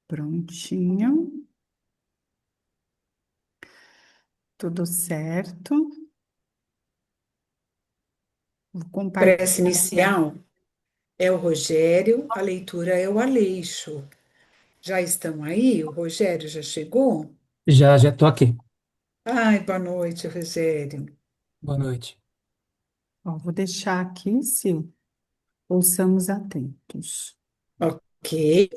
Prontinho, tudo certo. Vou Prece compartilhar. inicial é o Rogério, a leitura é o Aleixo. Já estão aí? O Rogério já chegou? Já estou aqui. Ai, boa noite, Rogério. Boa noite. Ó, vou deixar aqui, se ouçamos atentos. Ok.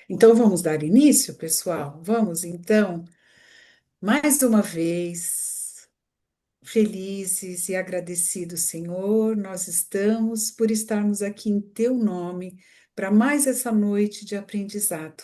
Então vamos dar início, pessoal? Vamos então, mais uma vez, felizes e agradecidos, Senhor, nós estamos por estarmos aqui em Teu nome para mais essa noite de aprendizado.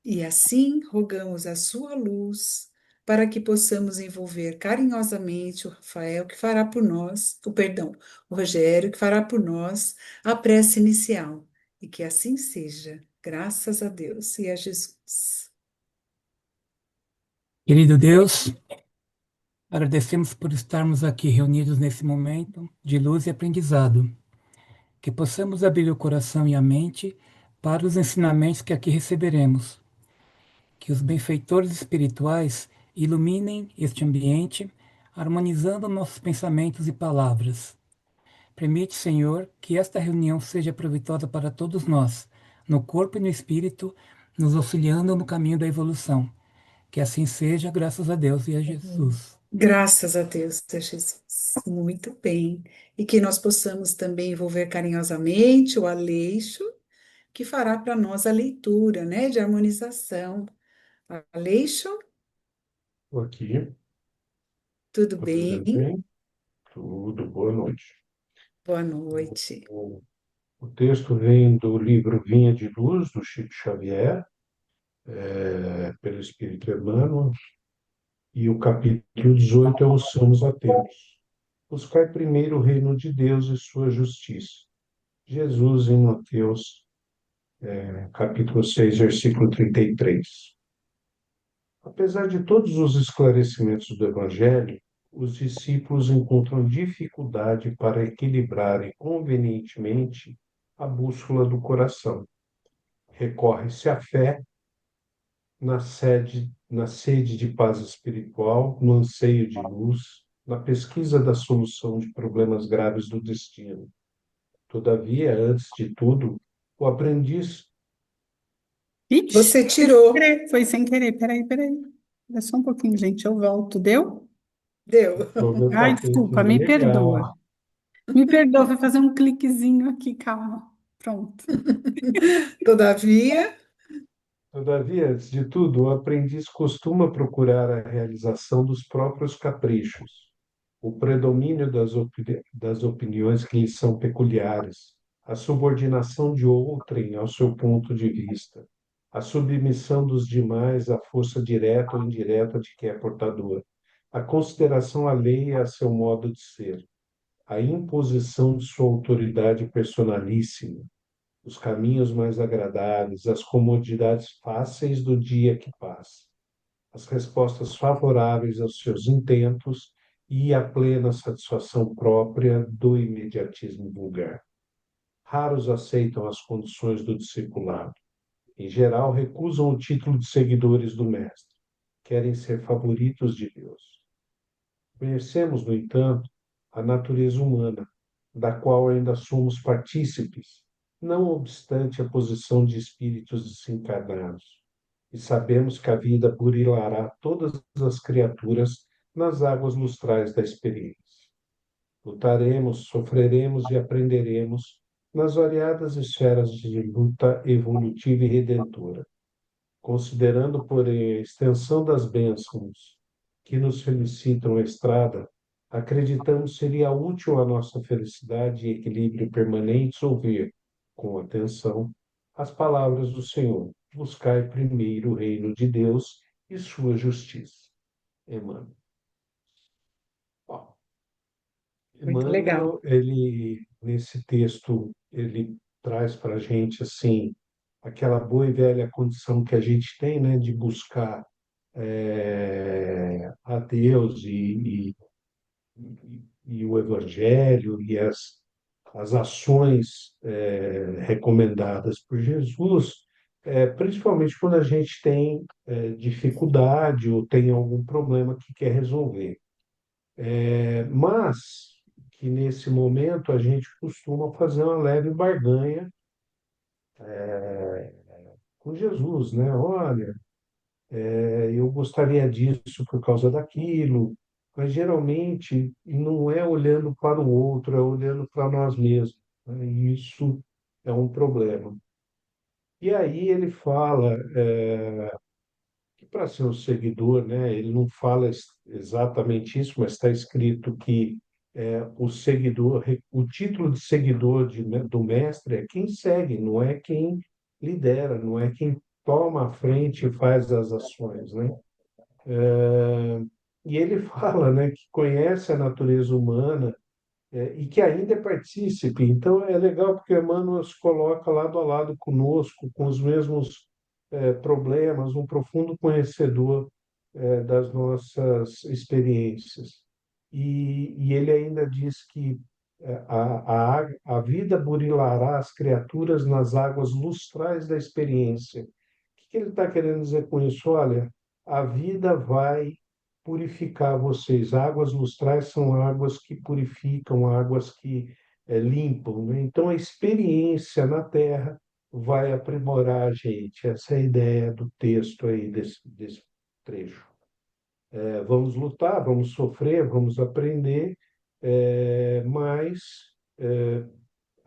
E assim rogamos a sua luz para que possamos envolver carinhosamente o Rafael, que fará por nós, o Rogério, que fará por nós a prece inicial. E que assim seja, graças a Deus e a Jesus. Querido Deus, agradecemos por estarmos aqui reunidos nesse momento de luz e aprendizado. Que possamos abrir o coração e a mente para os ensinamentos que aqui receberemos. Que os benfeitores espirituais iluminem este ambiente, harmonizando nossos pensamentos e palavras. Permite, Senhor, que esta reunião seja proveitosa para todos nós, no corpo e no espírito, nos auxiliando no caminho da evolução. Que assim seja, graças a Deus e a Jesus. Graças a Deus, a Jesus. Muito bem. E que nós possamos também envolver carinhosamente o Aleixo, que fará para nós a leitura, né, de harmonização. Aleixo, Estou aqui, tudo está tudo bem? bem? Tudo, boa noite. Boa noite. O texto vem do livro Vinha de Luz, do Chico Xavier, pelo Espírito Emmanuel, e o capítulo 18 é Ouçamos Atentos. Buscai primeiro o reino de Deus e sua justiça. Jesus em Mateus, capítulo 6, versículo 33. Apesar de todos os esclarecimentos do Evangelho, os discípulos encontram dificuldade para equilibrarem convenientemente a bússola do coração. Recorre-se à fé na sede de paz espiritual, no anseio de luz, na pesquisa da solução de problemas graves do destino. Todavia, antes de tudo, o aprendiz. Ixi, Você tirou. foi sem querer. Peraí. É só um pouquinho, gente. Eu volto, deu? Deu. O meu Ai, tapete desculpa, é me legal. perdoa. Me perdoa, vou fazer um cliquezinho aqui, calma. Pronto. Todavia, Todavia, antes de tudo, o aprendiz costuma procurar a realização dos próprios caprichos, o predomínio das opiniões que lhe são peculiares, a subordinação de outrem ao seu ponto de vista, a submissão dos demais à força direta ou indireta de que é portador, a consideração alheia a seu modo de ser, a imposição de sua autoridade personalíssima, os caminhos mais agradáveis, as comodidades fáceis do dia que passa, as respostas favoráveis aos seus intentos e a plena satisfação própria do imediatismo vulgar. Raros aceitam as condições do discipulado. Em geral, recusam o título de seguidores do Mestre. Querem ser favoritos de Deus. Conhecemos, no entanto, a natureza humana, da qual ainda somos partícipes, não obstante a posição de espíritos desencarnados, e sabemos que a vida burilará todas as criaturas nas águas lustrais da experiência. Lutaremos, sofreremos e aprenderemos nas variadas esferas de luta evolutiva e redentora, considerando, porém, a extensão das bênçãos que nos felicitam a estrada, acreditamos seria útil à nossa felicidade e equilíbrio permanentes ouvir, com atenção, as palavras do Senhor. Buscai primeiro o reino de Deus e sua justiça. Emmanuel. Ó, muito legal. Emmanuel, ele, nesse texto, ele traz para a gente, assim, aquela boa e velha condição que a gente tem, né, de buscar a Deus e o Evangelho e as ações recomendadas por Jesus, principalmente quando a gente tem dificuldade ou tem algum problema que quer resolver. Mas que nesse momento a gente costuma fazer uma leve barganha com Jesus, né? Olha, eu gostaria disso por causa daquilo, mas geralmente não é olhando para o outro, é olhando para nós mesmos, né? E isso é um problema. E aí ele fala que para ser um seguidor, né, ele não fala exatamente isso, mas está escrito que o seguidor, o título de seguidor do mestre é quem segue, não é quem lidera, não é quem toma a frente e faz as ações, né? E ele fala, né, que conhece a natureza humana e que ainda é partícipe. Então é legal porque Emmanuel se coloca lado a lado conosco, com os mesmos problemas, um profundo conhecedor das nossas experiências. E ele ainda diz que a vida burilará as criaturas nas águas lustrais da experiência. O que ele está querendo dizer com isso? Olha, a vida vai purificar vocês. Águas lustrais são águas que purificam, águas que limpam, né? Então, a experiência na Terra vai aprimorar a gente. Essa é a ideia do texto aí, desse trecho. Vamos lutar, vamos sofrer, vamos aprender, mas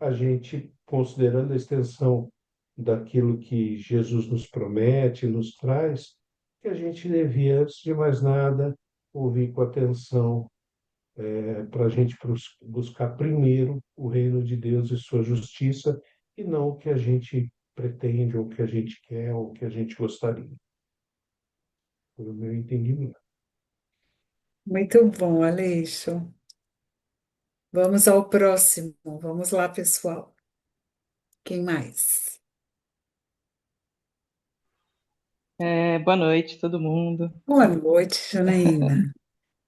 a gente, considerando a extensão daquilo que Jesus nos promete, nos traz, que a gente devia, antes de mais nada, ouvir com atenção, para a gente buscar primeiro o reino de Deus e sua justiça, e não o que a gente pretende, ou o que a gente quer, ou o que a gente gostaria, por o meu entendimento. Muito bom, Aleixo. Vamos ao próximo. Vamos lá, pessoal. Quem mais? Boa noite, todo mundo. Boa noite, Janaína.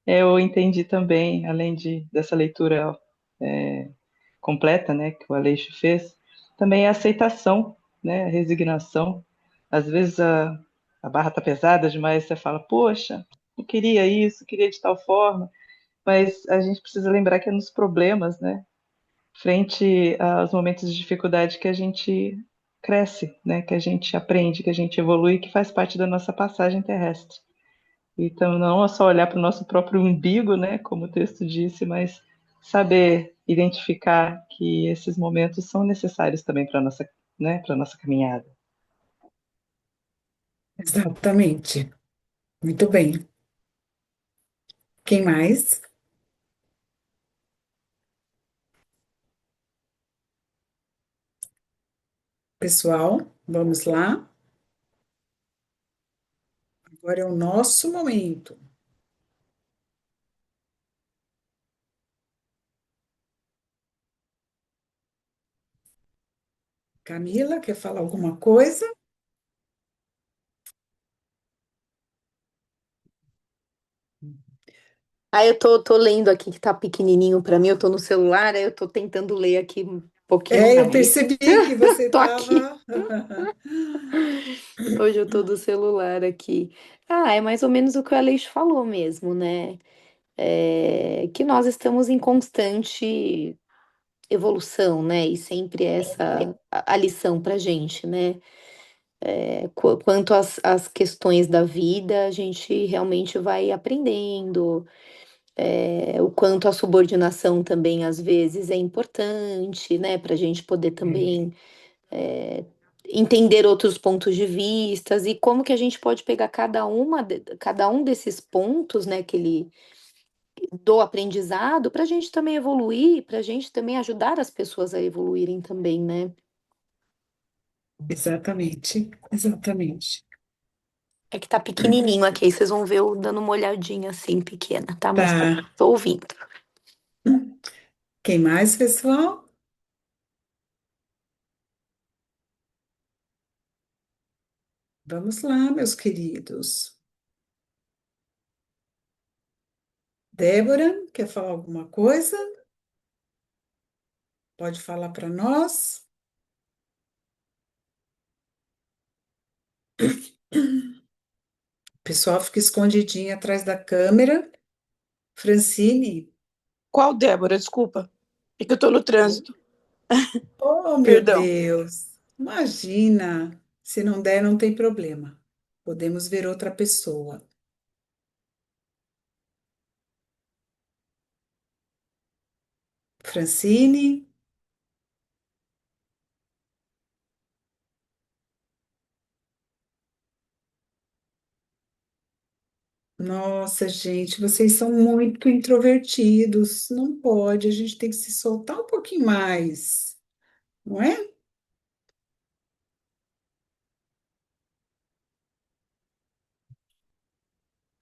Eu entendi também, além dessa leitura é, completa, né, que o Aleixo fez, também a aceitação, né, a resignação. Às vezes a barra está pesada demais, você fala, poxa, eu queria isso, queria de tal forma, mas a gente precisa lembrar que é nos problemas, né, frente aos momentos de dificuldade que a gente cresce, né, que a gente aprende, que a gente evolui, que faz parte da nossa passagem terrestre. Então, não é só olhar para o nosso próprio umbigo, né, como o texto disse, mas saber identificar que esses momentos são necessários também para a nossa, né, para nossa caminhada. Exatamente. Muito bem. Quem mais? Pessoal, vamos lá. Agora é o nosso momento. Camila, quer falar alguma coisa? Eu tô lendo aqui que tá pequenininho pra mim, eu tô no celular, aí eu tô tentando ler aqui um pouquinho Eu mais. percebi que você Tô aqui. estava. Hoje eu tô do celular aqui. É mais ou menos o que o Aleixo falou mesmo, né? Que nós estamos em constante evolução, né? E sempre essa a lição pra gente, né? Quanto às questões da vida, a gente realmente vai aprendendo. O quanto a subordinação também às vezes é importante, né, para a gente poder também é, entender outros pontos de vistas e como que a gente pode pegar cada um desses pontos, né, que ele do aprendizado para a gente também evoluir, para a gente também ajudar as pessoas a evoluírem também, né? Exatamente, exatamente. É que tá pequenininho aqui, aí vocês vão ver eu dando uma olhadinha assim pequena, tá? Mas Tá. tô ouvindo. Quem mais, pessoal? Vamos lá, meus queridos. Débora, quer falar alguma coisa? Pode falar para nós? pessoal fica escondidinho atrás da câmera. Francine, Qual Débora? Desculpa. É que eu tô no trânsito. oh meu Perdão. Deus, imagina. Se não der, não tem problema. Podemos ver outra pessoa. Francine, nossa, gente, vocês são muito introvertidos. Não pode, a gente tem que se soltar um pouquinho mais, não é?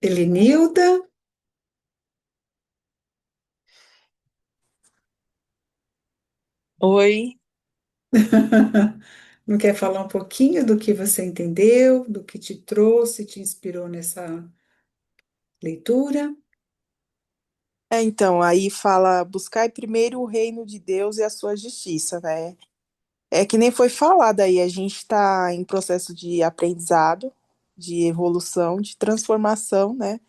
Helenilda, Oi. não quer falar um pouquinho do que você entendeu, do que te trouxe, te inspirou nessa leitura? Então, aí fala, buscai primeiro o reino de Deus e a sua justiça, né? É que nem foi falado aí, a gente está em processo de aprendizado, de evolução, de transformação, né?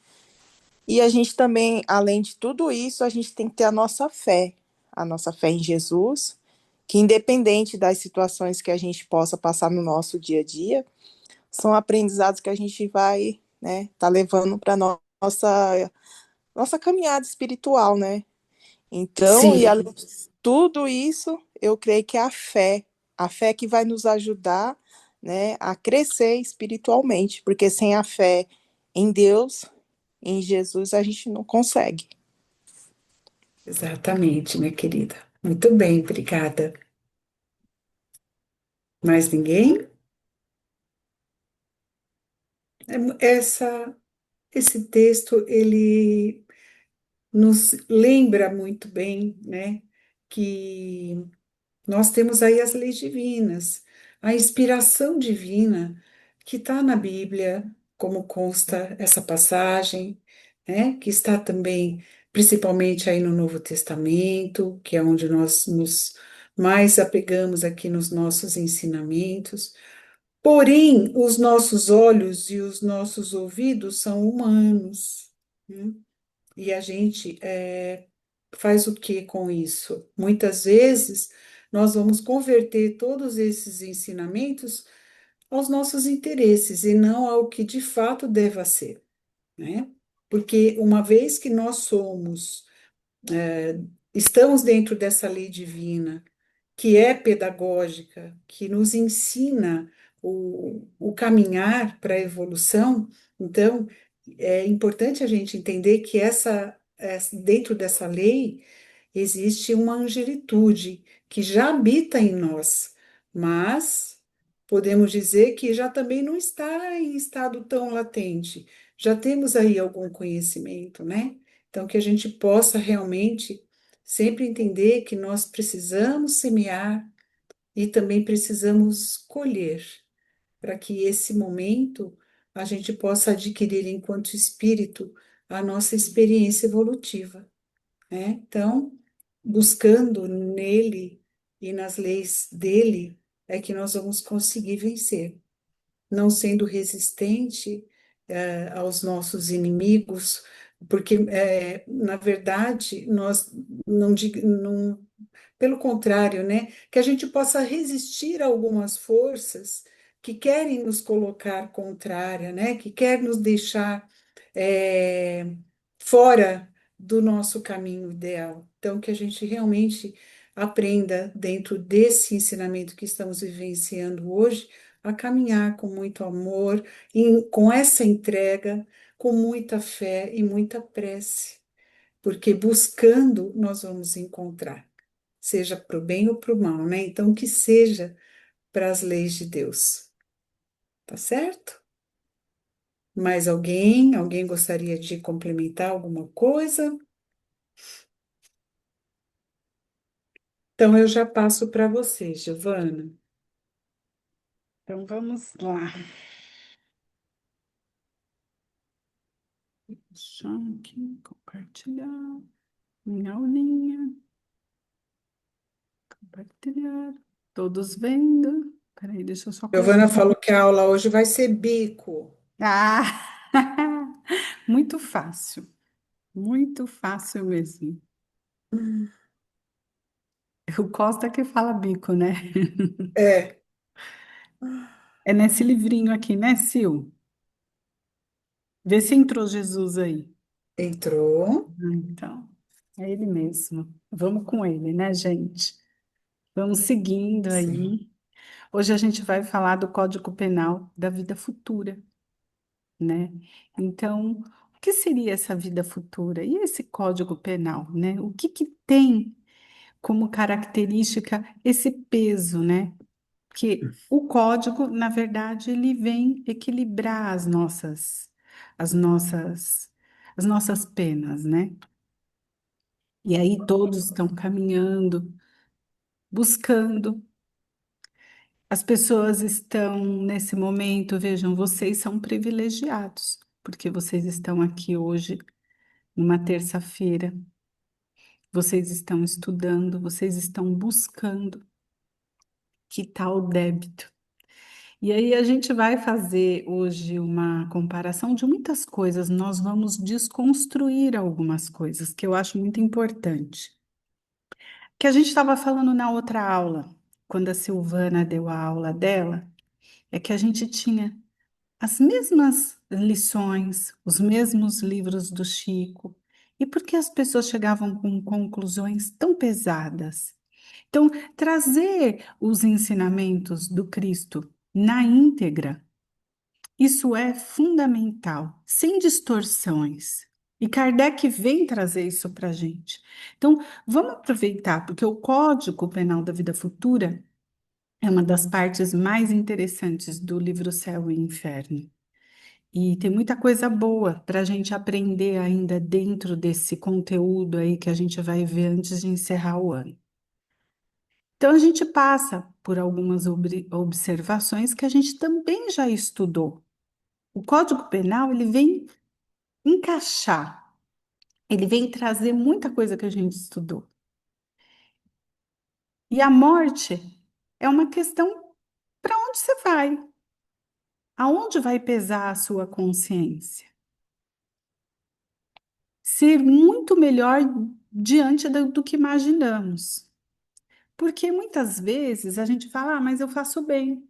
E a gente também, além de tudo isso, a gente tem que ter a nossa fé em Jesus, que independente das situações que a gente possa passar no nosso dia a dia, são aprendizados que a gente vai, né, tá levando para nossa caminhada espiritual, né? Então, e Sim, além de tudo isso, eu creio que é a fé que vai nos ajudar, né, a crescer espiritualmente, porque sem a fé em Deus, em Jesus, a gente não consegue. exatamente, minha querida. Muito bem, obrigada. Mais ninguém? Esse texto, ele nos lembra muito bem, né, que nós temos aí as leis divinas, a inspiração divina que está na Bíblia, como consta essa passagem, né, que está também, principalmente aí no Novo Testamento, que é onde nós nos mais apegamos aqui nos nossos ensinamentos. Porém, os nossos olhos e os nossos ouvidos são humanos, né? E a gente faz o que com isso? Muitas vezes nós vamos converter todos esses ensinamentos aos nossos interesses e não ao que de fato deva ser, né? Porque uma vez que nós estamos dentro dessa lei divina, que é pedagógica, que nos ensina o caminhar para a evolução, então é importante a gente entender que dentro dessa lei existe uma angelitude que já habita em nós, mas podemos dizer que já também não está em estado tão latente. Já temos aí algum conhecimento, né? Então, que a gente possa realmente sempre entender que nós precisamos semear e também precisamos colher, para que esse momento a gente possa adquirir enquanto espírito a nossa experiência evolutiva, né? Então, buscando nele e nas leis dele é que nós vamos conseguir vencer, não sendo resistente aos nossos inimigos, porque na verdade nós não, pelo contrário, né? Que a gente possa resistir a algumas forças que querem nos colocar contrária, né? Que querem nos deixar é, fora do nosso caminho ideal. Então, que a gente realmente aprenda, dentro desse ensinamento que estamos vivenciando hoje, a caminhar com muito amor, com essa entrega, com muita fé e muita prece, porque buscando nós vamos encontrar seja para o bem ou para o mal, né? Então, que seja para as leis de Deus, tá certo? Mais alguém? Alguém gostaria de complementar alguma coisa? Então, eu já passo para você, Giovana. Então vamos lá. Deixa eu aqui compartilhar minha aulinha. Compartilhar. Todos vendo? Peraí, deixa eu só colocar. Giovana falou que a aula hoje vai ser bico. Ah! Muito fácil mesmo. O Costa que fala bico, né? É, É nesse livrinho aqui, né, Sil? Vê se entrou Jesus aí. entrou. Então, é ele mesmo. Vamos com ele, né, gente? Vamos seguindo Sim. aí. Hoje a gente vai falar do Código Penal da vida futura, né? Então, o que seria essa vida futura? E esse Código Penal, né? O que que tem como característica esse peso, né? Que o código, na verdade, ele vem equilibrar as nossas, as nossas penas, né? E aí todos estão caminhando, buscando. As pessoas estão nesse momento, vejam, vocês são privilegiados, porque vocês estão aqui hoje, numa terça-feira, vocês estão estudando, vocês estão buscando quitar o débito. E aí a gente vai fazer hoje uma comparação de muitas coisas, nós vamos desconstruir algumas coisas que eu acho muito importante. Que a gente estava falando na outra aula, quando a Silvana deu a aula dela, é que a gente tinha as mesmas lições, os mesmos livros do Chico. E por que as pessoas chegavam com conclusões tão pesadas? Então, trazer os ensinamentos do Cristo na íntegra, isso é fundamental, sem distorções. E Kardec vem trazer isso para a gente. Então, vamos aproveitar, porque o Código Penal da Vida Futura é uma das partes mais interessantes do livro Céu e Inferno. E tem muita coisa boa para a gente aprender ainda dentro desse conteúdo aí que a gente vai ver antes de encerrar o ano. Então, a gente passa por algumas observações que a gente também já estudou. O Código Penal, ele vem encaixar, ele vem trazer muita coisa que a gente estudou. E a morte é uma questão para onde você vai? Aonde vai pesar a sua consciência? Ser muito melhor diante do que imaginamos. Porque muitas vezes a gente fala, ah, mas eu faço bem,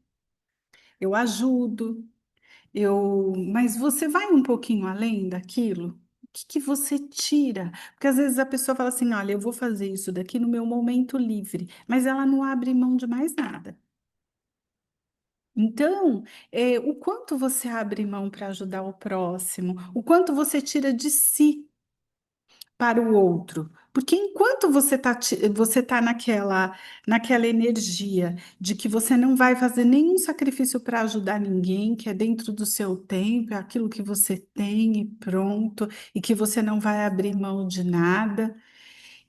eu ajudo, mas você vai um pouquinho além daquilo? O que que você tira? Porque às vezes a pessoa fala assim: olha, eu vou fazer isso daqui no meu momento livre, mas ela não abre mão de mais nada. Então, o quanto você abre mão para ajudar o próximo, o quanto você tira de si para o outro. Porque enquanto você tá naquela energia de que você não vai fazer nenhum sacrifício para ajudar ninguém, que é dentro do seu tempo, é aquilo que você tem e pronto, e que você não vai abrir mão de nada.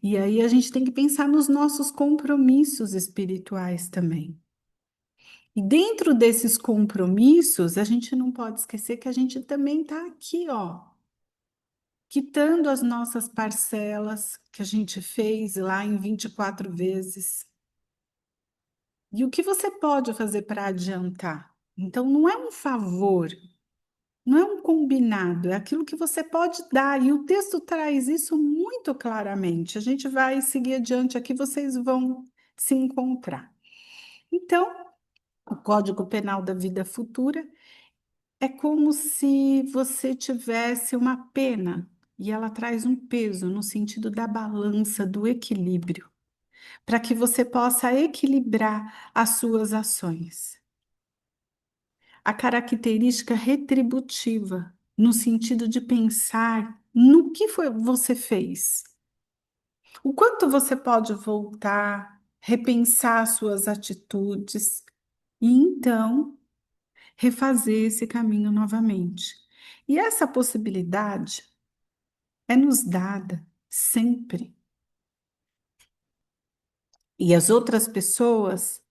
E aí a gente tem que pensar nos nossos compromissos espirituais também. E dentro desses compromissos, a gente não pode esquecer que a gente também está aqui, ó, quitando as nossas parcelas que a gente fez lá em 24 vezes. E o que você pode fazer para adiantar? Então, não é um favor, não é um combinado, é aquilo que você pode dar. E o texto traz isso muito claramente. A gente vai seguir adiante aqui, vocês vão se encontrar. Então, o Código Penal da Vida Futura é como se você tivesse uma pena e ela traz um peso no sentido da balança, do equilíbrio, para que você possa equilibrar as suas ações. A característica retributiva, no sentido de pensar no que foi você fez. O quanto você pode voltar, repensar suas atitudes e então refazer esse caminho novamente. E essa possibilidade é nos dada sempre. E as outras pessoas,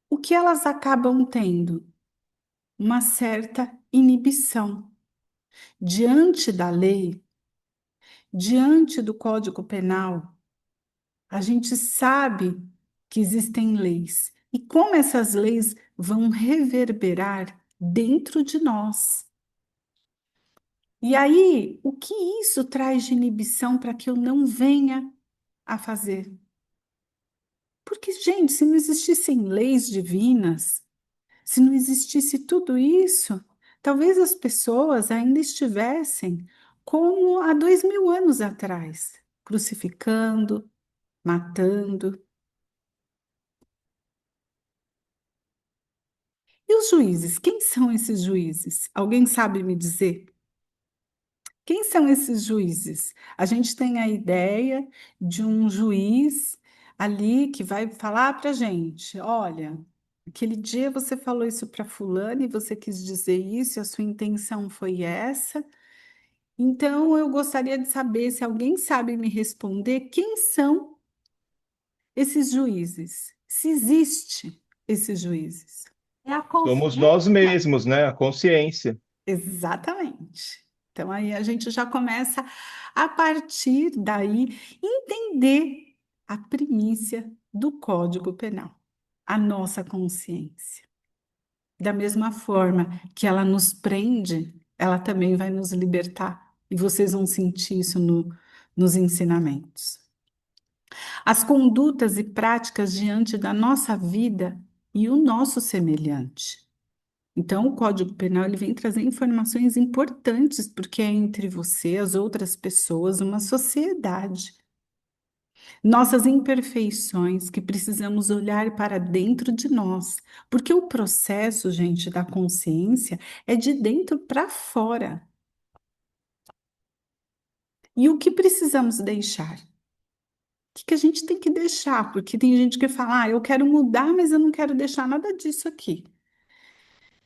o que elas acabam tendo? Uma certa inibição diante da lei, diante do Código Penal. A gente sabe que existem leis e como essas leis vão reverberar dentro de nós. E aí, o que isso traz de inibição para que eu não venha a fazer? Porque, gente, se não existissem leis divinas, se não existisse tudo isso, talvez as pessoas ainda estivessem como há 2000 anos atrás, crucificando, matando. E os juízes? Quem são esses juízes? Alguém sabe me dizer? Quem são esses juízes? A gente tem a ideia de um juiz ali que vai falar para a gente: olha, aquele dia você falou isso para fulano e você quis dizer isso, e a sua intenção foi essa. Então, eu gostaria de saber se alguém sabe me responder quem são esses juízes, se existe esses juízes. É a Somos nós consciência. mesmos, né? A consciência. Exatamente. Então, aí a gente já começa a partir daí entender a primícia do Código Penal, a nossa consciência. Da mesma forma que ela nos prende, ela também vai nos libertar. E vocês vão sentir isso nos ensinamentos. As condutas e práticas diante da nossa vida e o nosso semelhante. Então, o Código Penal ele vem trazer informações importantes, porque é entre você, as outras pessoas, uma sociedade. Nossas imperfeições que precisamos olhar para dentro de nós, porque o processo, gente, da consciência é de dentro para fora. E o que precisamos deixar? O que a gente tem que deixar? Porque tem gente que fala, eu quero mudar, mas eu não quero deixar nada disso aqui.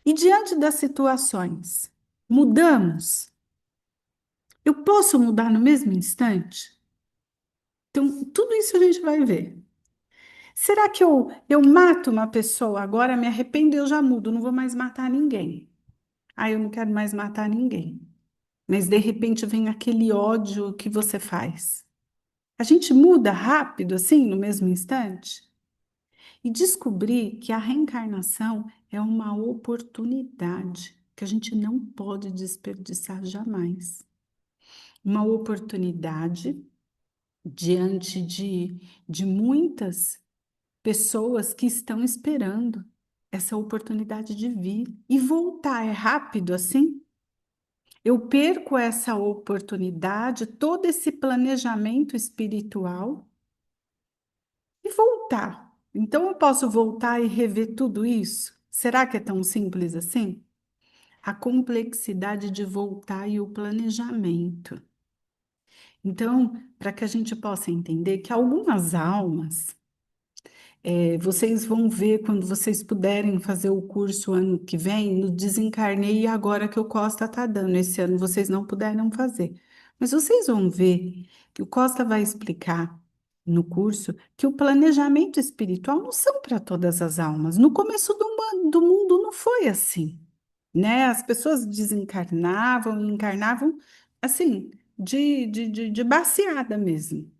E diante das situações, mudamos? Eu posso mudar no mesmo instante? Então, tudo isso a gente vai ver. Será que eu mato uma pessoa agora, me arrependo e eu já mudo, não vou mais matar ninguém? Eu não quero mais matar ninguém. Mas de repente vem aquele ódio que você faz. A gente muda rápido, assim, no mesmo instante? E descobrir que a reencarnação é uma oportunidade que a gente não pode desperdiçar jamais. Uma oportunidade diante de muitas pessoas que estão esperando essa oportunidade de vir e voltar. É rápido assim? Eu perco essa oportunidade, todo esse planejamento espiritual e voltar. Então eu posso voltar e rever tudo isso? Será que é tão simples assim? A complexidade de voltar e o planejamento. Então, para que a gente possa entender que algumas almas vocês vão ver quando vocês puderem fazer o curso ano que vem, no Desencarnei agora que o Costa está dando. Esse ano vocês não puderam fazer. Mas vocês vão ver que o Costa vai explicar no curso que o planejamento espiritual não são para todas as almas. No começo do mundo não foi assim, né? As pessoas desencarnavam e encarnavam assim, de baseada mesmo.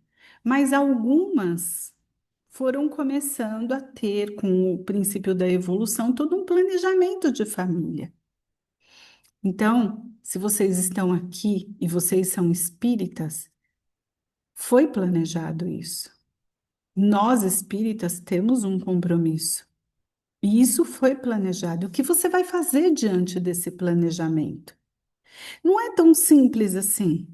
Mas algumas foram começando a ter, com o princípio da evolução, todo um planejamento de família. Então, se vocês estão aqui e vocês são espíritas, foi planejado isso. Nós, espíritas, temos um compromisso. E isso foi planejado. O que você vai fazer diante desse planejamento? Não é tão simples assim.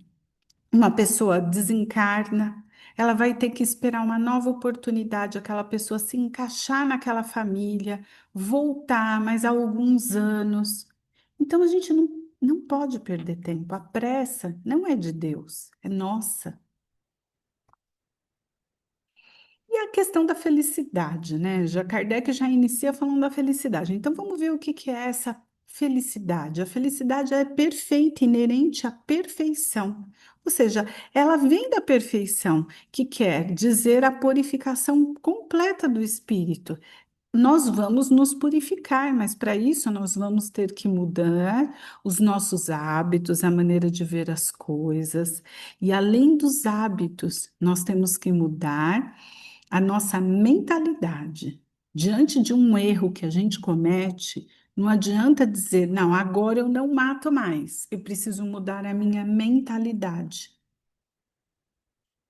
Uma pessoa desencarna, ela vai ter que esperar uma nova oportunidade, aquela pessoa se encaixar naquela família, voltar mais alguns anos. Então a gente não pode perder tempo. A pressa não é de Deus, é nossa. E a questão da felicidade, né? Já Kardec já inicia falando da felicidade. Então vamos ver o que que é essa felicidade. A felicidade é perfeita, inerente à perfeição. Ou seja, ela vem da perfeição, que quer dizer a purificação completa do espírito. Nós vamos nos purificar, mas para isso nós vamos ter que mudar os nossos hábitos, a maneira de ver as coisas. E além dos hábitos, nós temos que mudar a nossa mentalidade. Diante de um erro que a gente comete, Não adianta dizer, não, agora eu não mato mais, eu preciso mudar a minha mentalidade.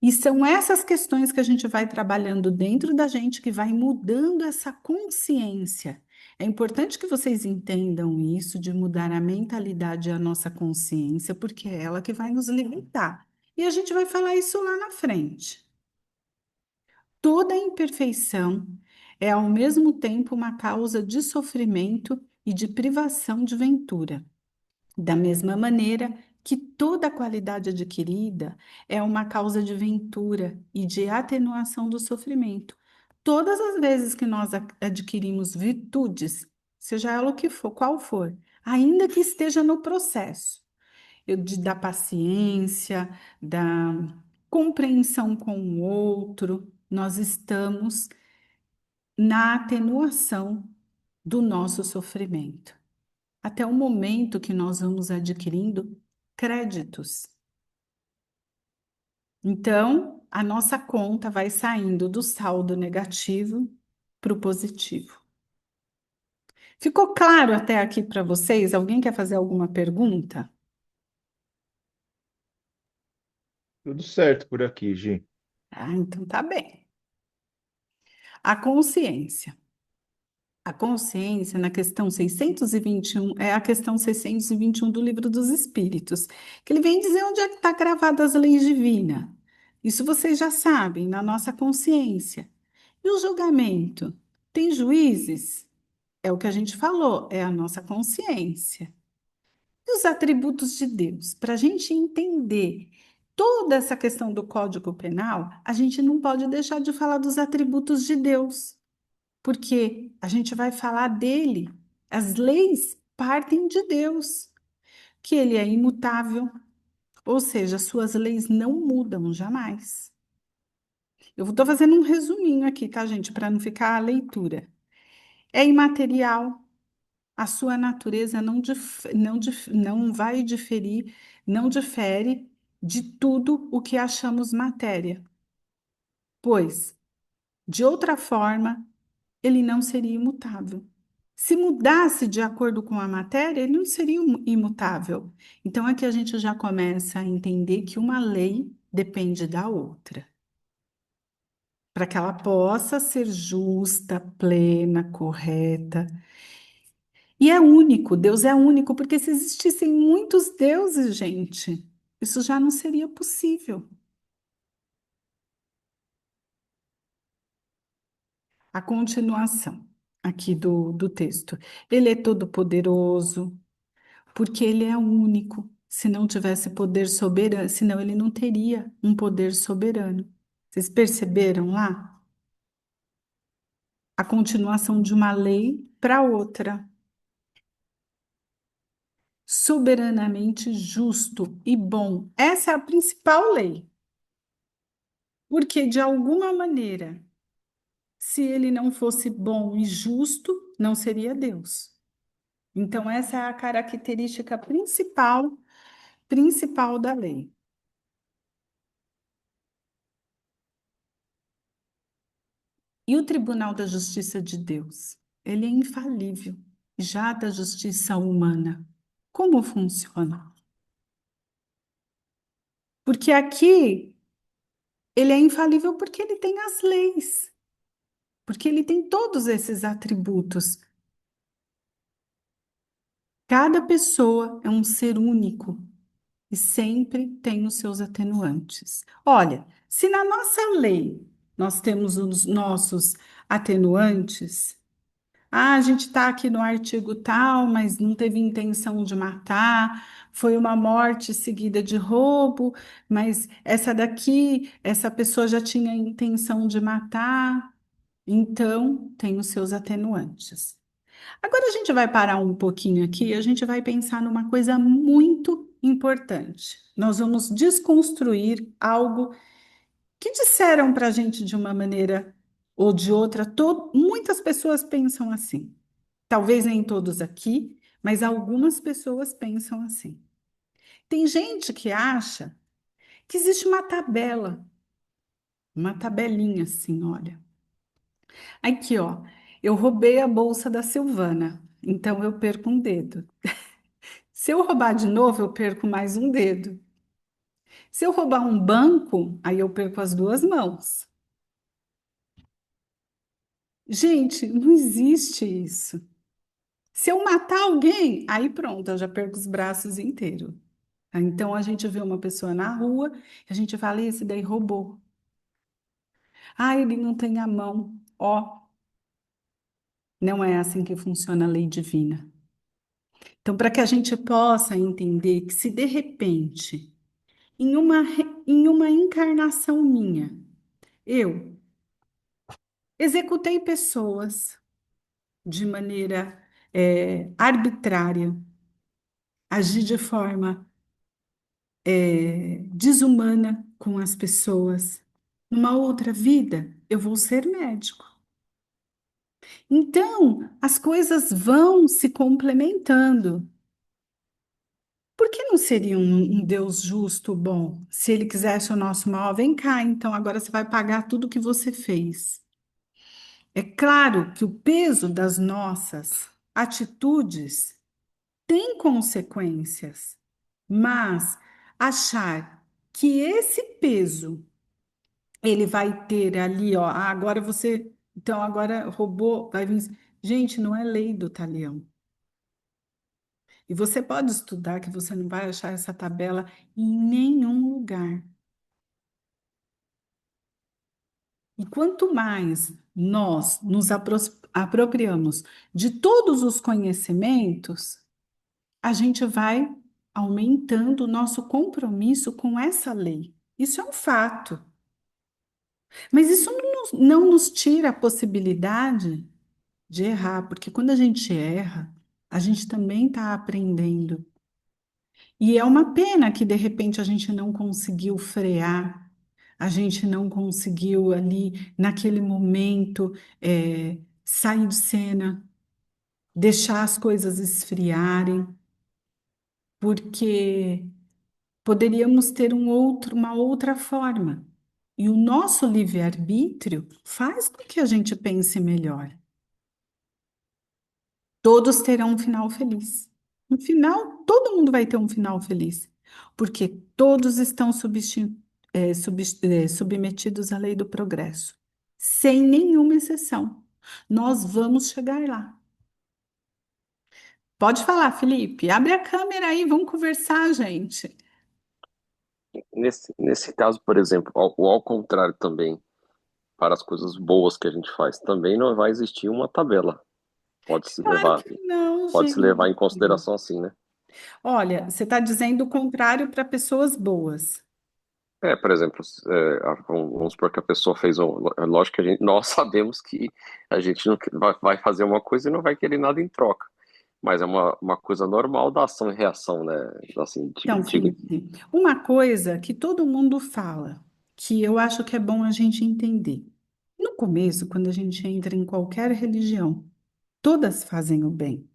E são essas questões que a gente vai trabalhando dentro da gente, que vai mudando essa consciência. É importante que vocês entendam isso, de mudar a mentalidade e a nossa consciência, porque é ela que vai nos libertar. E a gente vai falar isso lá na frente. Toda imperfeição é ao mesmo tempo uma causa de sofrimento e de privação de ventura. Da mesma maneira que toda qualidade adquirida é uma causa de ventura e de atenuação do sofrimento. Todas as vezes que nós adquirimos virtudes, seja ela o que for, qual for, ainda que esteja no processo, da paciência, da compreensão com o outro, nós estamos na atenuação do nosso sofrimento até o momento que nós vamos adquirindo créditos. Então, a nossa conta vai saindo do saldo negativo para o positivo. Ficou claro até aqui para vocês? Alguém quer fazer alguma pergunta? Tudo certo por aqui, Gi. Ah, então tá bem. A consciência. A consciência, na questão 621, é a questão 621 do Livro dos Espíritos, que ele vem dizer onde é que está gravada as leis divinas. Isso vocês já sabem, na nossa consciência. E o julgamento? Tem juízes? É o que a gente falou, é a nossa consciência. E os atributos de Deus? Para a gente entender toda essa questão do Código Penal, a gente não pode deixar de falar dos atributos de Deus, porque a gente vai falar dele. As leis partem de Deus, que ele é imutável, ou seja, suas leis não mudam jamais. Eu estou fazendo um resuminho aqui, tá, gente, para não ficar a leitura. É imaterial, a sua natureza não vai diferir, não difere de tudo o que achamos matéria, pois, de outra forma, ele não seria imutável. Se mudasse de acordo com a matéria, ele não seria imutável. Então, aqui a gente já começa a entender que uma lei depende da outra, para que ela possa ser justa, plena, correta. E é único, Deus é único, porque se existissem muitos deuses, gente, isso já não seria possível. A continuação aqui do texto. Ele é todo-poderoso, porque ele é único. Se não tivesse poder soberano, senão ele não teria um poder soberano. Vocês perceberam lá? A continuação de uma lei para outra. Soberanamente justo e bom. Essa é a principal lei. Porque, de alguma maneira, se ele não fosse bom e justo, não seria Deus. Então, essa é a característica principal da lei. E o Tribunal da Justiça de Deus? Ele é infalível, já da justiça humana. Como funciona? Porque aqui ele é infalível porque ele tem as leis, porque ele tem todos esses atributos. Cada pessoa é um ser único e sempre tem os seus atenuantes. Olha, se na nossa lei nós temos os nossos atenuantes, a gente está aqui no artigo tal, mas não teve intenção de matar, foi uma morte seguida de roubo, mas essa daqui, essa pessoa já tinha intenção de matar, então tem os seus atenuantes. Agora a gente vai parar um pouquinho aqui, a gente vai pensar numa coisa muito importante. Nós vamos desconstruir algo que disseram para a gente de uma maneira ou de outra. Muitas pessoas pensam assim. Talvez nem todos aqui, mas algumas pessoas pensam assim. Tem gente que acha que existe uma tabelinha assim, olha. Aqui, ó, eu roubei a bolsa da Silvana. Então eu perco um dedo. Se eu roubar de novo, eu perco mais um dedo. Se eu roubar um banco, aí eu perco as duas mãos. Gente, não existe isso. Se eu matar alguém, aí pronto, eu já perco os braços inteiros. Então a gente vê uma pessoa na rua, a gente fala, esse daí roubou. Ah, ele não tem a mão. Ó, não é assim que funciona a lei divina. Então, para que a gente possa entender que se de repente, em uma encarnação minha, eu executei pessoas de maneira arbitrária, agi de forma desumana com as pessoas, numa outra vida, eu vou ser médico. Então, as coisas vão se complementando. Por que não seria um Deus justo, bom? Se ele quisesse o nosso mal, vem cá, então agora você vai pagar tudo que você fez. É claro que o peso das nossas atitudes tem consequências, mas achar que esse peso ele vai ter ali, ó, agora você, então agora roubou, vai vir. Gente, não é lei do talião. E você pode estudar que você não vai achar essa tabela em nenhum lugar. E quanto mais nós nos apropriamos de todos os conhecimentos, a gente vai aumentando o nosso compromisso com essa lei. Isso é um fato. Mas isso não nos tira a possibilidade de errar, porque quando a gente erra, a gente também está aprendendo. E é uma pena que de repente a gente não conseguiu frear, a gente não conseguiu ali, naquele momento, sair de cena, deixar as coisas esfriarem, porque poderíamos ter uma outra forma. E o nosso livre-arbítrio faz com que a gente pense melhor. Todos terão um final feliz. No final, todo mundo vai ter um final feliz, porque todos estão submetidos à lei do progresso, sem nenhuma exceção. Nós vamos chegar lá. Pode falar, Felipe. Abre a câmera aí, vamos conversar, gente. Nesse caso, por exemplo, ao contrário também, para as coisas boas que a gente faz, também não vai existir uma tabela. Pode-se Claro levar, que não, pode-se levar gente. em consideração assim, né? Olha, você está dizendo o contrário para pessoas boas. Por exemplo, vamos supor que a pessoa fez lógico que nós sabemos que a gente não vai fazer uma coisa e não vai querer nada em troca. Mas é uma coisa normal da ação e reação, né? Assim, Então, Felipe, uma coisa que todo mundo fala, que eu acho que é bom a gente entender. No começo, quando a gente entra em qualquer religião, todas fazem o bem.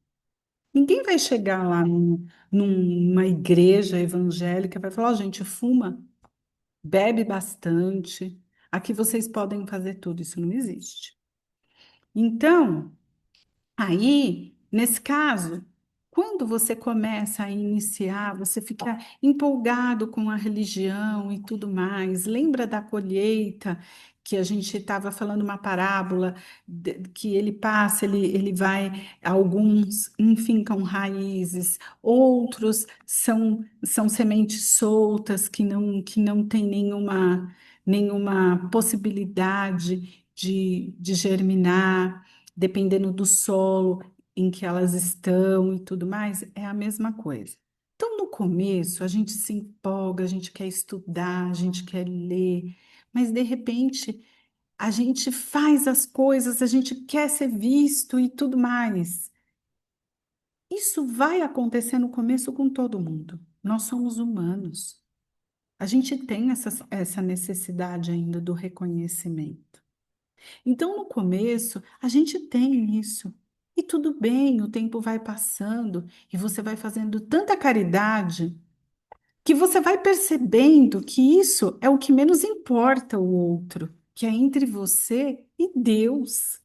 Ninguém vai chegar lá numa igreja evangélica e vai falar, ó, gente, fuma, bebe bastante, aqui vocês podem fazer tudo. Isso não existe. Então, aí, nesse caso, quando você começa a iniciar, você fica empolgado com a religião e tudo mais. Lembra da colheita que a gente estava falando uma parábola que ele passa, ele vai, alguns enfincam raízes, outros são sementes soltas que não tem nenhuma possibilidade de germinar dependendo do solo em que elas estão e tudo mais, é a mesma coisa. Então, no começo, a gente se empolga, a gente quer estudar, a gente quer ler, mas de repente a gente faz as coisas, a gente quer ser visto e tudo mais. Isso vai acontecer no começo com todo mundo. Nós somos humanos. A gente tem essa necessidade ainda do reconhecimento. Então, no começo, a gente tem isso. E tudo bem, o tempo vai passando e você vai fazendo tanta caridade que você vai percebendo que isso é o que menos importa o outro, que é entre você e Deus.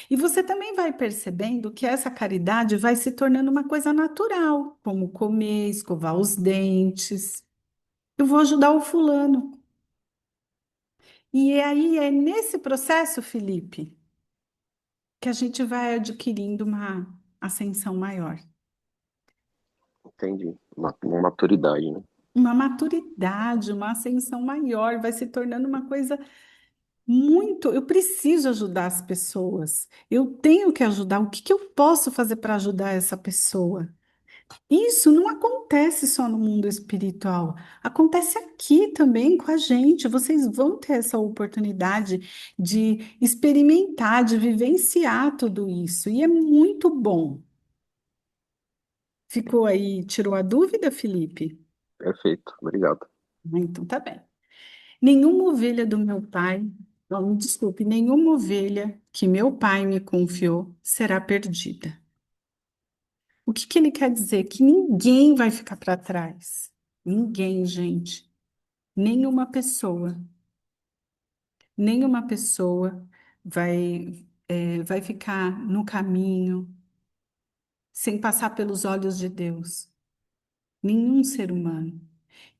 E você também vai percebendo que essa caridade vai se tornando uma coisa natural, como comer, escovar os dentes. Eu vou ajudar o fulano. E aí é nesse processo, Felipe, que a gente vai adquirindo uma ascensão maior, Entendi. Uma maturidade, né? uma maturidade, uma ascensão maior, vai se tornando uma coisa muito. Eu preciso ajudar as pessoas, eu tenho que ajudar. O que que eu posso fazer para ajudar essa pessoa? Isso não acontece só no mundo espiritual, acontece aqui também com a gente. Vocês vão ter essa oportunidade de experimentar, de vivenciar tudo isso, e é muito bom. Ficou aí, tirou a dúvida, Felipe? Perfeito. Obrigado. Então tá bem. Nenhuma ovelha do meu pai, não, me desculpe, nenhuma ovelha que meu pai me confiou será perdida. O que que ele quer dizer? Que ninguém vai ficar para trás. Ninguém, gente. Nenhuma pessoa vai ficar no caminho sem passar pelos olhos de Deus. Nenhum ser humano.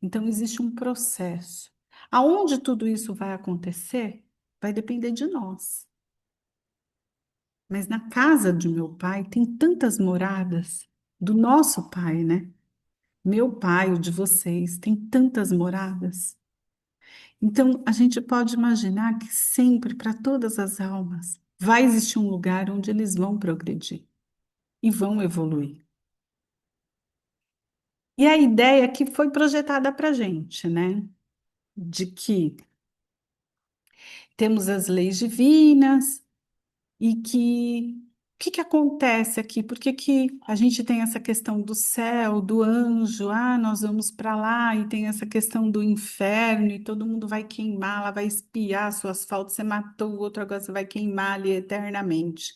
Então, existe um processo. Aonde tudo isso vai acontecer, vai depender de nós. Mas na casa de meu pai tem tantas moradas, do nosso pai, né? Meu pai, o de vocês, tem tantas moradas. Então, a gente pode imaginar que sempre, para todas as almas, vai existir um lugar onde eles vão progredir e vão evoluir. E a ideia que foi projetada para a gente, né? De que temos as leis divinas e que o que que acontece aqui? Por que que a gente tem essa questão do céu, do anjo? Ah, nós vamos para lá e tem essa questão do inferno e todo mundo vai queimar, ela vai espiar suas faltas, você matou o outro, agora você vai queimar ali eternamente.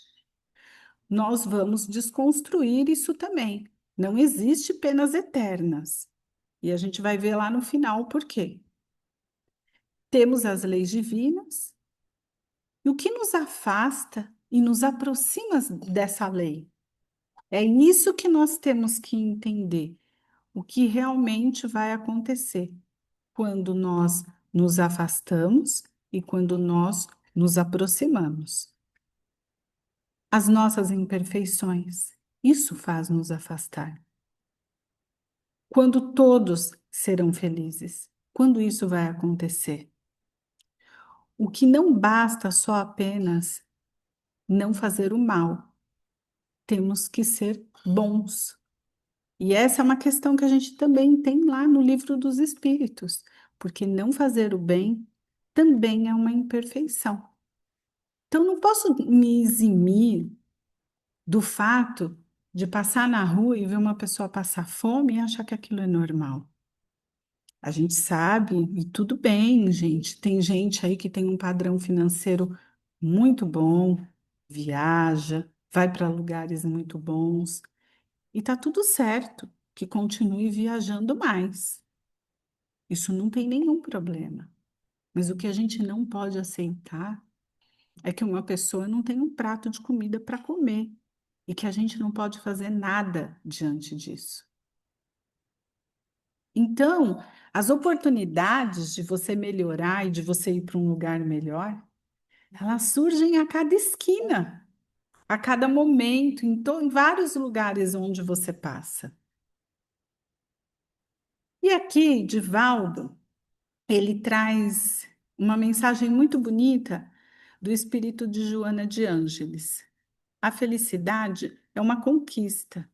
Nós vamos desconstruir isso também. Não existe penas eternas. E a gente vai ver lá no final por quê. Temos as leis divinas e o que nos afasta e nos aproxima dessa lei. É isso que nós temos que entender, o que realmente vai acontecer quando nós nos afastamos e quando nós nos aproximamos. As nossas imperfeições, isso faz nos afastar. Quando todos serão felizes, quando isso vai acontecer? O que não basta só apenas não fazer o mal, temos que ser bons. E essa é uma questão que a gente também tem lá no Livro dos Espíritos, porque não fazer o bem também é uma imperfeição. Então, não posso me eximir do fato de passar na rua e ver uma pessoa passar fome e achar que aquilo é normal. A gente sabe, e tudo bem, gente. Tem gente aí que tem um padrão financeiro muito bom, viaja, vai para lugares muito bons, e tá tudo certo que continue viajando mais. Isso não tem nenhum problema. Mas o que a gente não pode aceitar é que uma pessoa não tem um prato de comida para comer e que a gente não pode fazer nada diante disso. Então, as oportunidades de você melhorar e de você ir para um lugar melhor, elas surgem a cada esquina, a cada momento, em vários lugares onde você passa. E aqui, Divaldo, ele traz uma mensagem muito bonita do espírito de Joana de Ângeles. A felicidade é uma conquista.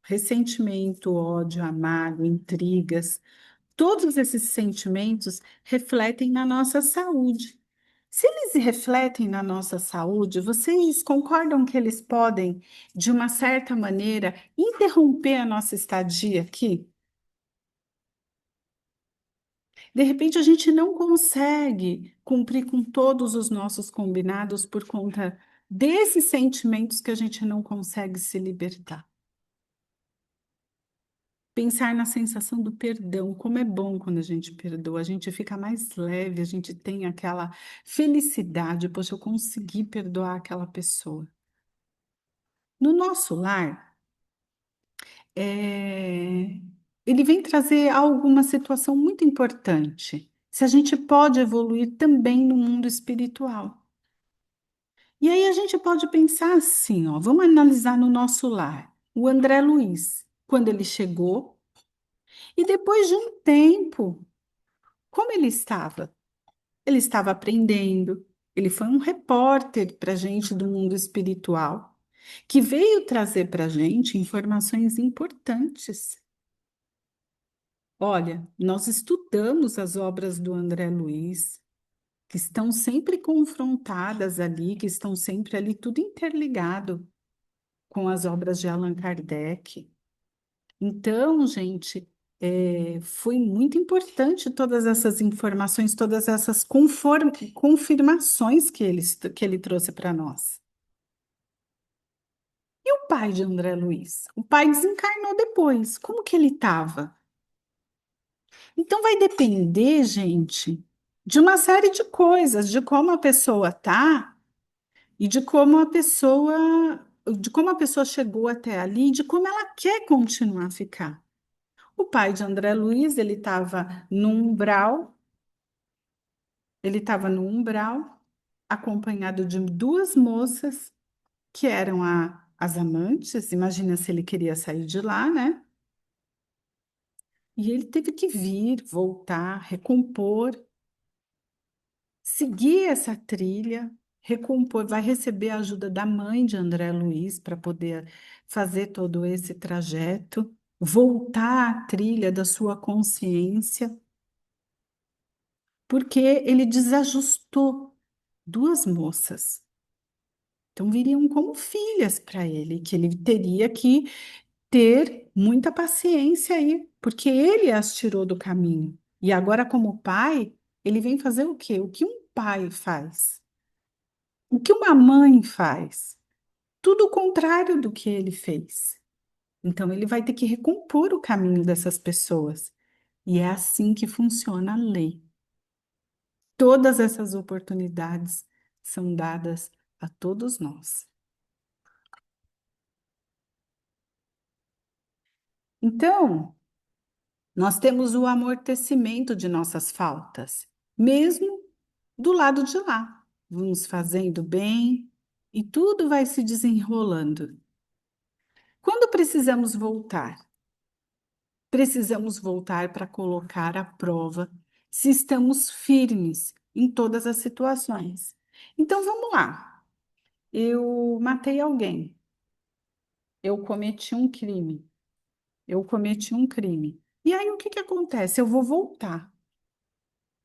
Ressentimento, ódio, amargo, intrigas, todos esses sentimentos refletem na nossa saúde. Se eles refletem na nossa saúde, vocês concordam que eles podem, de uma certa maneira, interromper a nossa estadia aqui? De repente, a gente não consegue cumprir com todos os nossos combinados por conta desses sentimentos que a gente não consegue se libertar. Pensar na sensação do perdão, como é bom quando a gente perdoa, a gente fica mais leve, a gente tem aquela felicidade, poxa, eu consegui perdoar aquela pessoa. No nosso lar, é, ele vem trazer alguma situação muito importante. Se a gente pode evoluir também no mundo espiritual. E aí a gente pode pensar assim, ó, vamos analisar no nosso lar. O André Luiz, quando ele chegou, e depois de um tempo, como ele estava? Ele estava aprendendo, ele foi um repórter para a gente do mundo espiritual, que veio trazer para a gente informações importantes. Olha, nós estudamos as obras do André Luiz, que estão sempre confrontadas ali, que estão sempre ali, tudo interligado com as obras de Allan Kardec. Então, gente, foi muito importante todas essas informações, todas essas confirmações que ele trouxe para nós. E o pai de André Luiz? O pai desencarnou depois. Como que ele estava? Então, vai depender, gente, de uma série de coisas, de como a pessoa tá e de como a pessoa chegou até ali, e de como ela quer continuar a ficar. O pai de André Luiz, ele estava no umbral, acompanhado de duas moças que eram as amantes. Imagina se ele queria sair de lá, né? E ele teve que vir, voltar, recompor, seguir essa trilha, recompor, vai receber a ajuda da mãe de André Luiz para poder fazer todo esse trajeto, voltar à trilha da sua consciência, porque ele desajustou duas moças. Então viriam como filhas para ele, que ele teria que ter muita paciência aí, porque ele as tirou do caminho. E agora, como pai, ele vem fazer o quê? O que um pai faz? O que uma mãe faz? Tudo o contrário do que ele fez. Então, ele vai ter que recompor o caminho dessas pessoas. E é assim que funciona a lei. Todas essas oportunidades são dadas a todos nós. Então, nós temos o amortecimento de nossas faltas, mesmo do lado de lá. Vamos fazendo bem e tudo vai se desenrolando. Quando precisamos voltar? Precisamos voltar para colocar à prova se estamos firmes em todas as situações. Então vamos lá. Eu matei alguém. Eu cometi um crime. Eu cometi um crime. E aí o que que acontece? Eu vou voltar.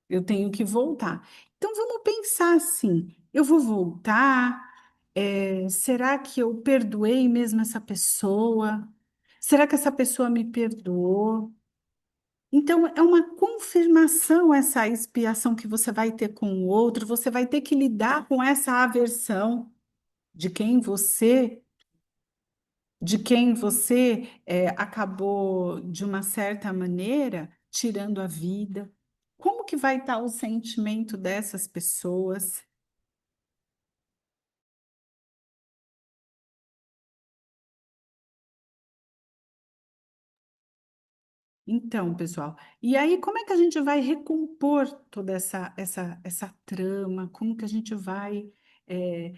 Eu tenho que voltar. Então vamos pensar assim: eu vou voltar? Será que eu perdoei mesmo essa pessoa? Será que essa pessoa me perdoou? Então, é uma confirmação essa expiação que você vai ter com o outro, você vai ter que lidar com essa aversão de quem você, acabou, de uma certa maneira, tirando a vida. Como que vai estar o sentimento dessas pessoas? Então, pessoal, e aí como é que a gente vai recompor toda essa trama? Como que a gente vai eh,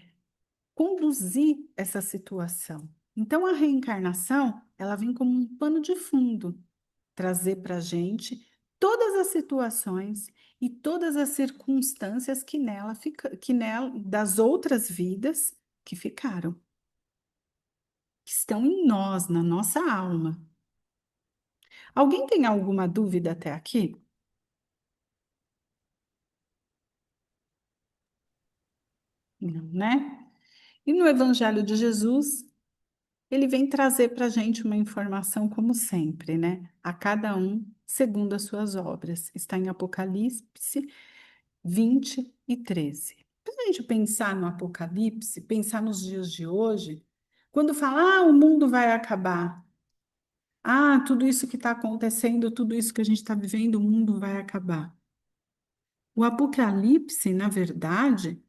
conduzir essa situação? Então, a reencarnação, ela vem como um pano de fundo, trazer para a gente todas as situações e todas as circunstâncias das outras vidas que ficaram, que estão em nós, na nossa alma. Alguém tem alguma dúvida até aqui? Não, né? E no Evangelho de Jesus, ele vem trazer para a gente uma informação, como sempre, né? A cada um segundo as suas obras. Está em Apocalipse 20 e 13. Para a gente pensar no Apocalipse, pensar nos dias de hoje, quando fala, o mundo vai acabar. Ah, tudo isso que está acontecendo, tudo isso que a gente está vivendo, o mundo vai acabar. O Apocalipse, na verdade,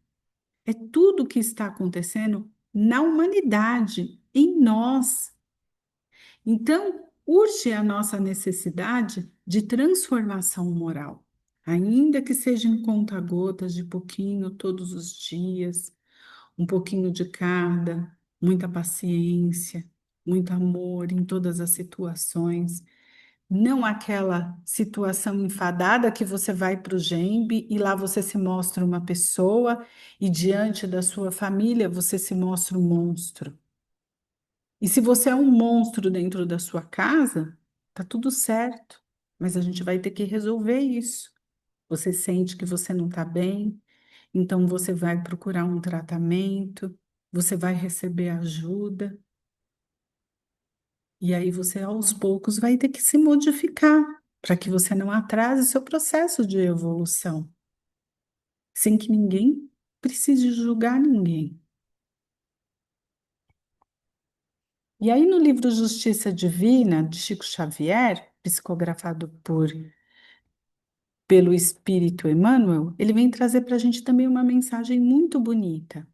é tudo que está acontecendo na humanidade, em nós. Então, urge a nossa necessidade de transformação moral, ainda que seja em conta-gotas, de pouquinho todos os dias, um pouquinho de cada, muita paciência, muito amor em todas as situações. Não aquela situação enfadada que você vai para o Gembe e lá você se mostra uma pessoa e diante da sua família você se mostra um monstro. E se você é um monstro dentro da sua casa, tá tudo certo, mas a gente vai ter que resolver isso. Você sente que você não está bem, então você vai procurar um tratamento, você vai receber ajuda, e aí você aos poucos vai ter que se modificar para que você não atrase seu processo de evolução, sem que ninguém precise julgar ninguém. E aí no livro Justiça Divina, de Chico Xavier, psicografado pelo Espírito Emmanuel, ele vem trazer para a gente também uma mensagem muito bonita.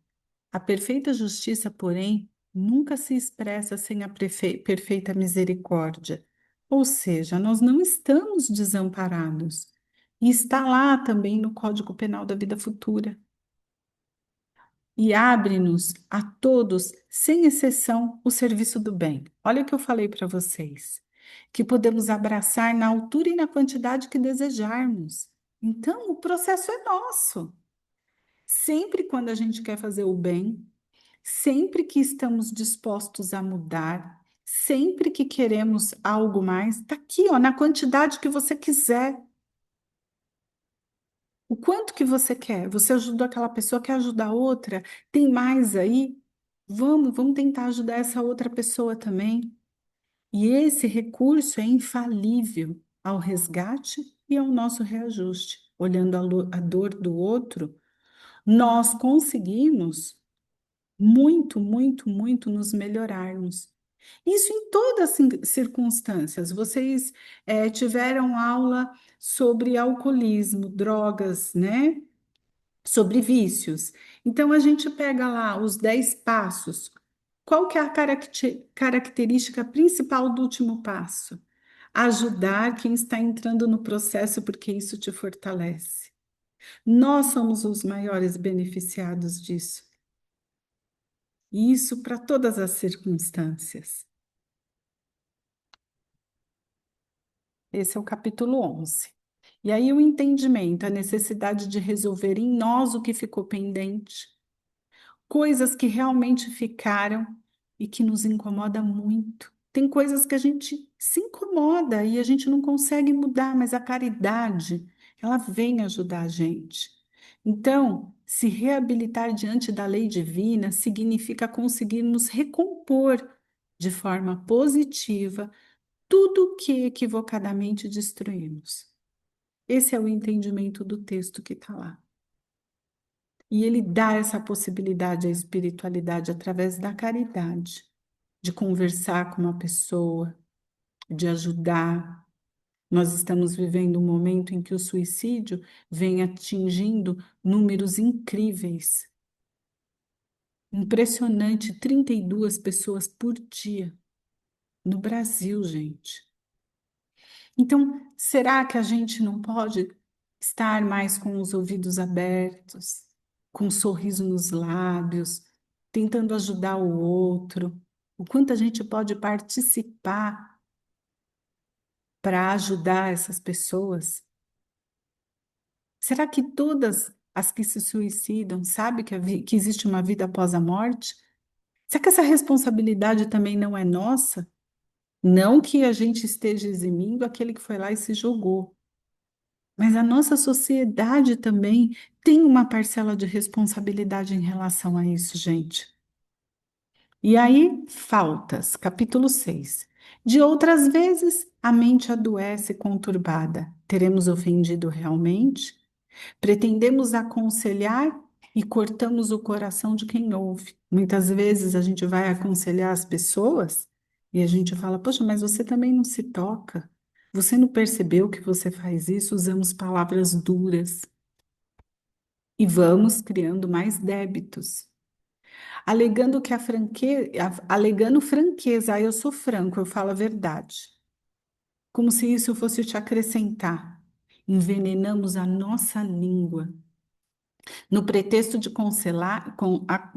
A perfeita justiça, porém, nunca se expressa sem a perfeita misericórdia. Ou seja, nós não estamos desamparados. E está lá também no Código Penal da Vida Futura. E abre-nos a todos, sem exceção, o serviço do bem. Olha o que eu falei para vocês, que podemos abraçar na altura e na quantidade que desejarmos. Então, o processo é nosso. Sempre quando a gente quer fazer o bem, sempre que estamos dispostos a mudar, sempre que queremos algo mais, está aqui, ó, na quantidade que você quiser. O quanto que você quer? Você ajudou aquela pessoa, quer ajudar outra? Tem mais aí? Vamos tentar ajudar essa outra pessoa também. E esse recurso é infalível ao resgate e ao nosso reajuste. Olhando a dor do outro, nós conseguimos muito, muito, muito nos melhorarmos. Isso em todas as circunstâncias. Vocês tiveram aula sobre alcoolismo, drogas, né? Sobre vícios. Então, a gente pega lá os 10 passos. Qual que é a característica principal do último passo? Ajudar quem está entrando no processo, porque isso te fortalece. Nós somos os maiores beneficiados disso. E isso para todas as circunstâncias. Esse é o capítulo 11. E aí o entendimento, a necessidade de resolver em nós o que ficou pendente, coisas que realmente ficaram e que nos incomoda muito. Tem coisas que a gente se incomoda e a gente não consegue mudar, mas a caridade, ela vem ajudar a gente. Então, se reabilitar diante da lei divina significa conseguirmos recompor de forma positiva tudo que equivocadamente destruímos. Esse é o entendimento do texto que está lá. E ele dá essa possibilidade à espiritualidade através da caridade, de conversar com uma pessoa, de ajudar. Nós estamos vivendo um momento em que o suicídio vem atingindo números incríveis. Impressionante, 32 pessoas por dia no Brasil, gente. Então, será que a gente não pode estar mais com os ouvidos abertos, com um sorriso nos lábios, tentando ajudar o outro? O quanto a gente pode participar para ajudar essas pessoas? Será que todas as que se suicidam sabem que existe uma vida após a morte? Será que essa responsabilidade também não é nossa? Não que a gente esteja eximindo aquele que foi lá e se jogou. Mas a nossa sociedade também tem uma parcela de responsabilidade em relação a isso, gente. E aí, faltas, capítulo 6. De outras vezes, a mente adoece conturbada. Teremos ofendido realmente? Pretendemos aconselhar e cortamos o coração de quem ouve. Muitas vezes a gente vai aconselhar as pessoas E a gente fala, poxa, mas você também não se toca? Você não percebeu que você faz isso? Usamos palavras duras e vamos criando mais débitos, alegando que a franqueza, alegando franqueza, eu sou franco, eu falo a verdade, como se isso fosse te acrescentar. Envenenamos a nossa língua. No pretexto de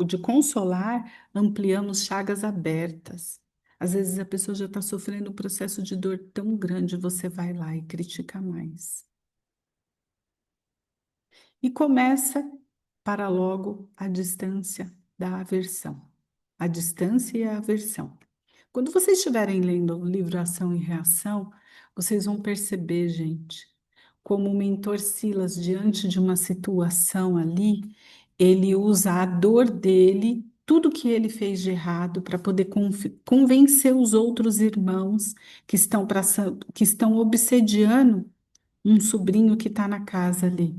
de consolar, ampliamos chagas abertas. Às vezes a pessoa já está sofrendo um processo de dor tão grande, você vai lá e critica mais. E começa para logo a distância da aversão. A distância e a aversão. Quando vocês estiverem lendo o livro Ação e Reação, vocês vão perceber, gente, como o mentor Silas, diante de uma situação ali, ele usa a dor dele, tudo que ele fez de errado, para poder convencer os outros irmãos que estão obsediando um sobrinho que está na casa ali.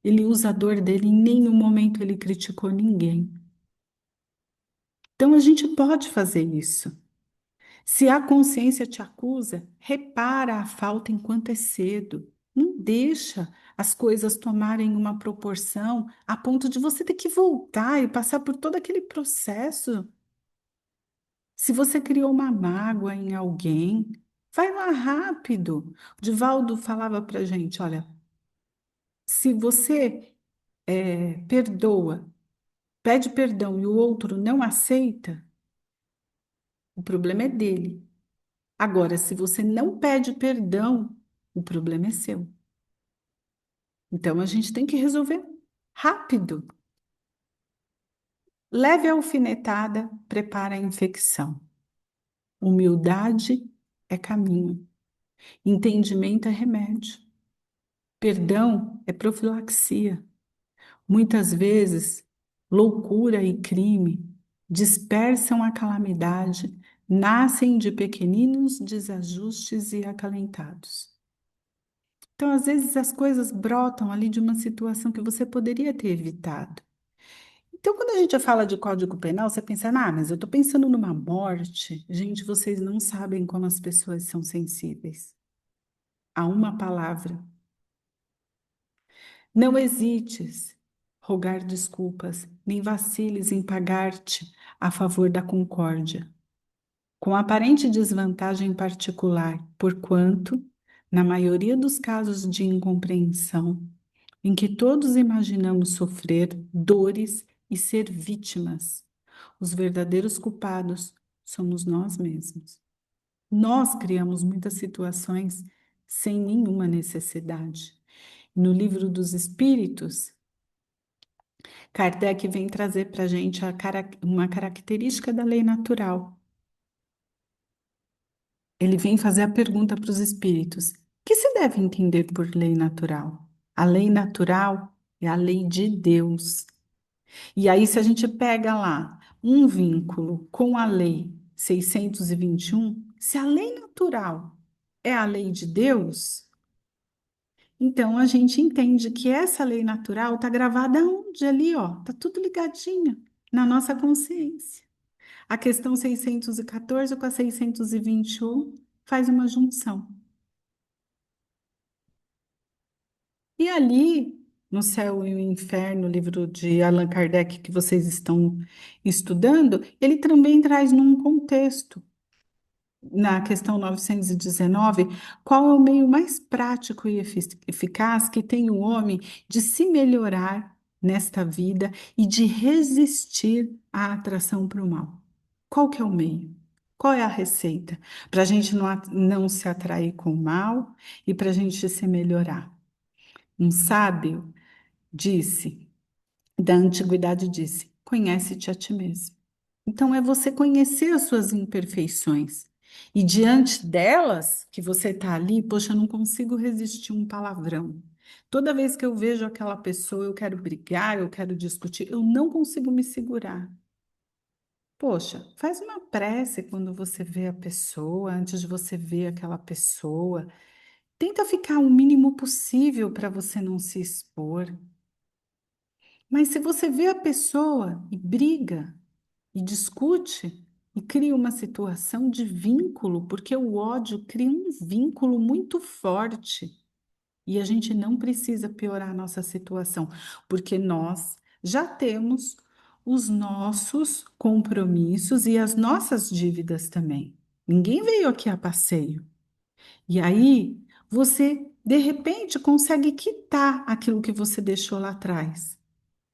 Ele usa a dor dele, em nenhum momento ele criticou ninguém. Então a gente pode fazer isso. Se a consciência te acusa, repara a falta enquanto é cedo. Não deixa as coisas tomarem uma proporção a ponto de você ter que voltar e passar por todo aquele processo. Se você criou uma mágoa em alguém, vai lá rápido. O Divaldo falava para gente, olha, se você perdoa, pede perdão e o outro não aceita, o problema é dele. Agora, se você não pede perdão, o problema é seu. Então, a gente tem que resolver rápido. Leve a alfinetada, prepara a infecção. Humildade é caminho. Entendimento é remédio. Perdão é profilaxia. Muitas vezes, loucura e crime dispersam a calamidade, nascem de pequeninos desajustes e acalentados. Então, às vezes, as coisas brotam ali de uma situação que você poderia ter evitado. Então, quando a gente fala de Código Penal, você pensa, ah, mas eu estou pensando numa morte. Gente, vocês não sabem como as pessoas são sensíveis a uma palavra. Não hesites rogar desculpas, nem vaciles em pagar-te a favor da concórdia, com aparente desvantagem particular, porquanto, na maioria dos casos de incompreensão, em que todos imaginamos sofrer dores e ser vítimas, os verdadeiros culpados somos nós mesmos. Nós criamos muitas situações sem nenhuma necessidade. No livro dos Espíritos, Kardec vem trazer para a gente uma característica da lei natural. Ele vem fazer a pergunta para os espíritos: o que se deve entender por lei natural? A lei natural é a lei de Deus. E aí, se a gente pega lá um vínculo com a lei 621, se a lei natural é a lei de Deus, então a gente entende que essa lei natural está gravada onde? Ali, ó, tá tudo ligadinho na nossa consciência. A questão 614 com a 621 faz uma junção. E ali, no Céu e o Inferno, livro de Allan Kardec que vocês estão estudando, ele também traz num contexto, na questão 919, qual é o meio mais prático e eficaz que tem o homem de se melhorar nesta vida e de resistir à atração para o mal? Qual que é o meio? Qual é a receita para a gente não se atrair com o mal e para a gente se melhorar? Um sábio disse, da antiguidade disse: conhece-te a ti mesmo. Então é você conhecer as suas imperfeições. E diante delas, que você está ali, poxa, eu não consigo resistir um palavrão. Toda vez que eu vejo aquela pessoa, eu quero brigar, eu quero discutir, eu não consigo me segurar. Poxa, faz uma prece quando você vê a pessoa, antes de você ver aquela pessoa. Tenta ficar o mínimo possível para você não se expor. Mas se você vê a pessoa e briga e discute, e cria uma situação de vínculo, porque o ódio cria um vínculo muito forte. E a gente não precisa piorar a nossa situação, porque nós já temos os nossos compromissos e as nossas dívidas também. Ninguém veio aqui a passeio. E aí, você, de repente, consegue quitar aquilo que você deixou lá atrás.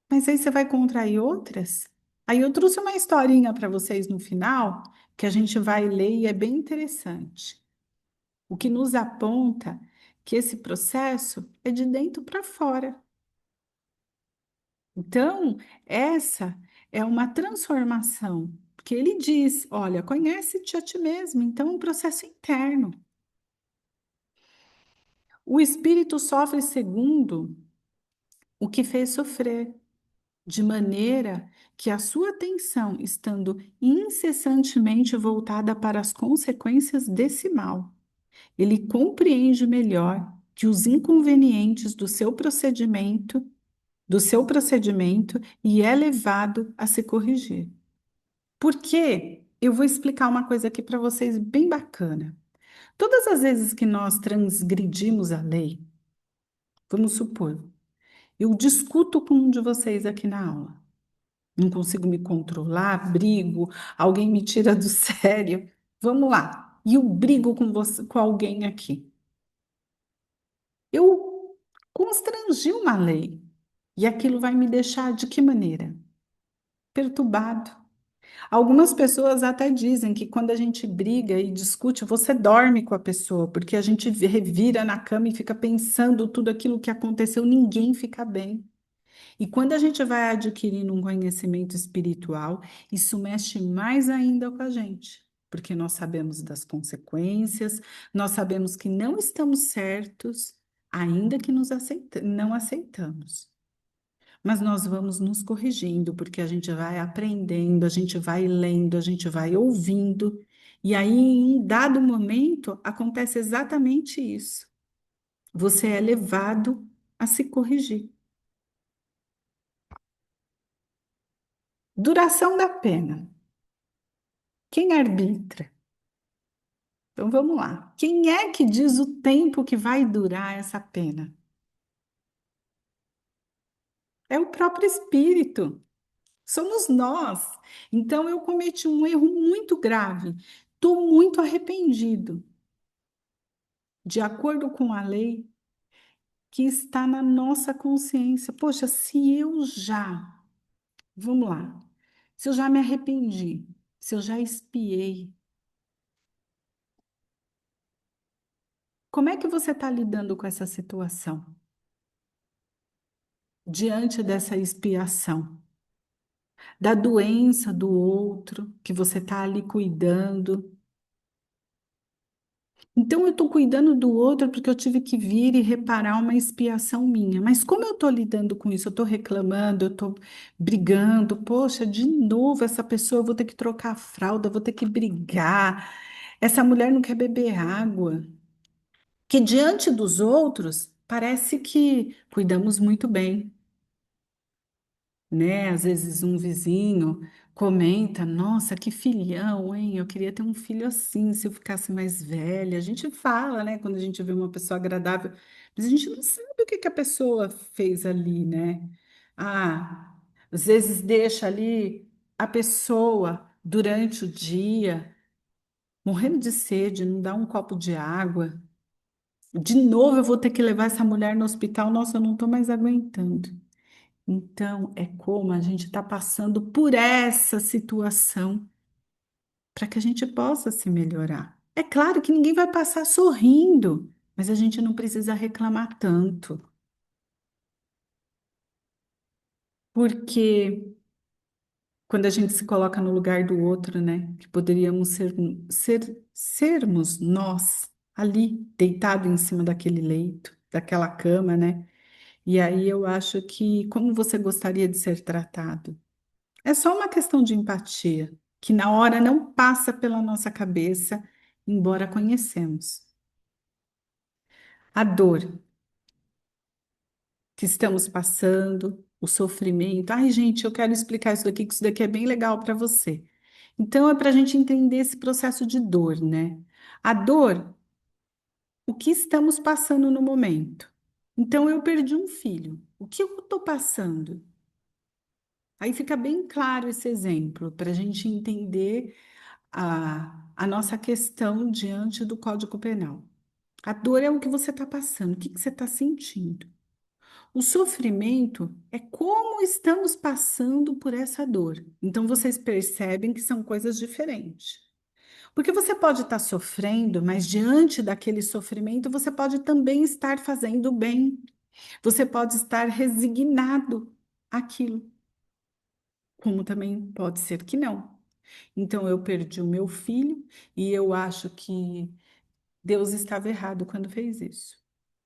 Mas aí você vai contrair outras? Aí eu trouxe uma historinha para vocês no final, que a gente vai ler e é bem interessante. O que nos aponta que esse processo é de dentro para fora. Então, essa é uma transformação, porque ele diz: olha, conhece-te a ti mesmo, então é um processo interno. O espírito sofre segundo o que fez sofrer, de maneira que a sua atenção, estando incessantemente voltada para as consequências desse mal, ele compreende melhor que os inconvenientes do seu procedimento e é levado a se corrigir. Por quê? Eu vou explicar uma coisa aqui para vocês bem bacana. Todas as vezes que nós transgredimos a lei, vamos supor, eu discuto com um de vocês aqui na aula, não consigo me controlar, brigo, alguém me tira do sério, vamos lá, e eu brigo com você, com alguém aqui. Eu constrangi uma lei. E aquilo vai me deixar de que maneira? Perturbado. Algumas pessoas até dizem que quando a gente briga e discute, você dorme com a pessoa, porque a gente revira na cama e fica pensando tudo aquilo que aconteceu, ninguém fica bem. E quando a gente vai adquirindo um conhecimento espiritual, isso mexe mais ainda com a gente, porque nós sabemos das consequências, nós sabemos que não estamos certos, ainda que não aceitamos. Mas nós vamos nos corrigindo, porque a gente vai aprendendo, a gente vai lendo, a gente vai ouvindo, e aí, em um dado momento, acontece exatamente isso. Você é levado a se corrigir. Duração da pena. Quem arbitra? Então vamos lá. Quem é que diz o tempo que vai durar essa pena? É o próprio espírito. Somos nós. Então eu cometi um erro muito grave. Estou muito arrependido. De acordo com a lei que está na nossa consciência. Poxa, se eu já, vamos lá, se eu já me arrependi, se eu já expiei, como é que você está lidando com essa situação? Diante dessa expiação, da doença do outro que você está ali cuidando. Então, eu estou cuidando do outro porque eu tive que vir e reparar uma expiação minha. Mas como eu estou lidando com isso? Eu estou reclamando, eu estou brigando. Poxa, de novo essa pessoa, eu vou ter que trocar a fralda, vou ter que brigar. Essa mulher não quer beber água. Que diante dos outros, parece que cuidamos muito bem, né? Às vezes um vizinho comenta, nossa, que filhão, hein? Eu queria ter um filho assim, se eu ficasse mais velha. A gente fala, né, quando a gente vê uma pessoa agradável, mas a gente não sabe o que que a pessoa fez ali, né? Ah, às vezes deixa ali a pessoa durante o dia morrendo de sede, não dá um copo de água. De novo eu vou ter que levar essa mulher no hospital. Nossa, eu não estou mais aguentando. Então, é como a gente está passando por essa situação para que a gente possa se melhorar. É claro que ninguém vai passar sorrindo, mas a gente não precisa reclamar tanto, porque quando a gente se coloca no lugar do outro, né, que poderíamos sermos nós ali, deitado em cima daquele leito, daquela cama, né? E aí eu acho que como você gostaria de ser tratado? É só uma questão de empatia, que na hora não passa pela nossa cabeça, embora conhecemos. A dor que estamos passando, o sofrimento. Ai, gente, eu quero explicar isso daqui, que isso daqui é bem legal para você. Então, é para a gente entender esse processo de dor, né? A dor, o que estamos passando no momento. Então, eu perdi um filho. O que eu estou passando? Aí fica bem claro esse exemplo, para a gente entender a nossa questão diante do Código Penal. A dor é o que você está passando, o que que você está sentindo. O sofrimento é como estamos passando por essa dor. Então, vocês percebem que são coisas diferentes. Porque você pode estar sofrendo, mas diante daquele sofrimento, você pode também estar fazendo bem. Você pode estar resignado àquilo, como também pode ser que não. Então, eu perdi o meu filho e eu acho que Deus estava errado quando fez isso.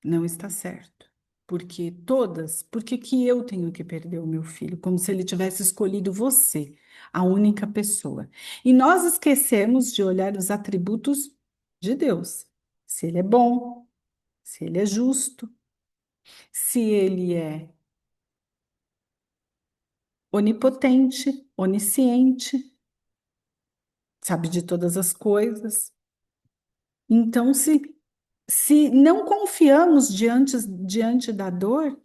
Não está certo. Porque todas, por que que eu tenho que perder o meu filho? Como se ele tivesse escolhido você, a única pessoa. E nós esquecemos de olhar os atributos de Deus. Se ele é bom, se ele é justo, se ele é onipotente, onisciente, sabe de todas as coisas. Então, se não confiamos diante da dor,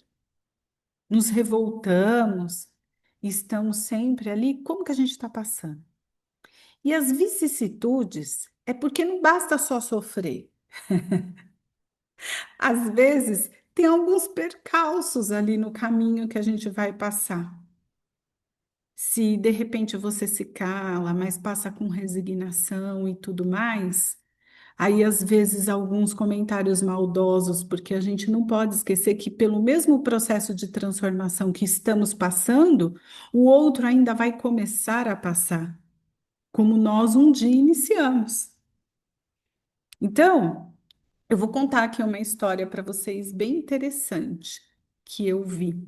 nos revoltamos, estamos sempre ali, como que a gente está passando? E as vicissitudes é porque não basta só sofrer. Às vezes, tem alguns percalços ali no caminho que a gente vai passar. Se de repente você se cala, mas passa com resignação e tudo mais, aí, às vezes, alguns comentários maldosos, porque a gente não pode esquecer que, pelo mesmo processo de transformação que estamos passando, o outro ainda vai começar a passar, como nós um dia iniciamos. Então, eu vou contar aqui uma história para vocês bem interessante que eu vi.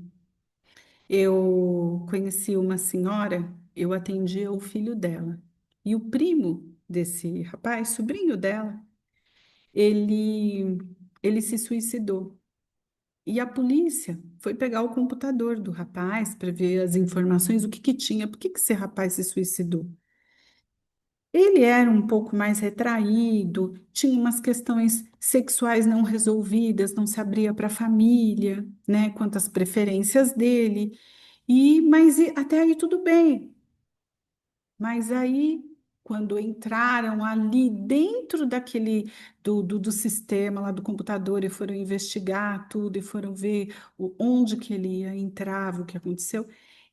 Eu conheci uma senhora, eu atendia o filho dela, e o primo desse rapaz, sobrinho dela, ele, ele se suicidou. E a polícia foi pegar o computador do rapaz para ver as informações, o que que tinha, por que que esse rapaz se suicidou. Ele era um pouco mais retraído, tinha umas questões sexuais não resolvidas, não se abria para a família, né, quanto às preferências dele. Até aí tudo bem. Mas aí, quando entraram ali dentro do sistema lá do computador e foram investigar tudo e foram ver onde que ele ia, entrava, o que aconteceu,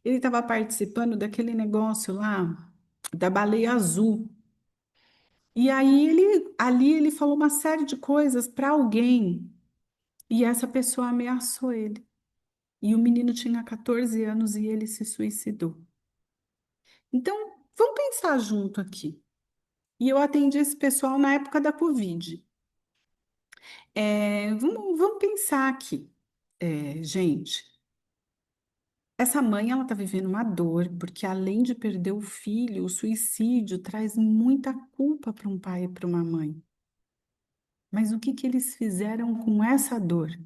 ele estava participando daquele negócio lá da baleia azul. E aí ali ele falou uma série de coisas para alguém e essa pessoa ameaçou ele. E o menino tinha 14 anos e ele se suicidou. Então, vamos pensar junto aqui. E eu atendi esse pessoal na época da Covid. Vamos pensar aqui. Gente, essa mãe ela está vivendo uma dor, porque além de perder o filho, o suicídio traz muita culpa para um pai e para uma mãe. Mas o que que eles fizeram com essa dor?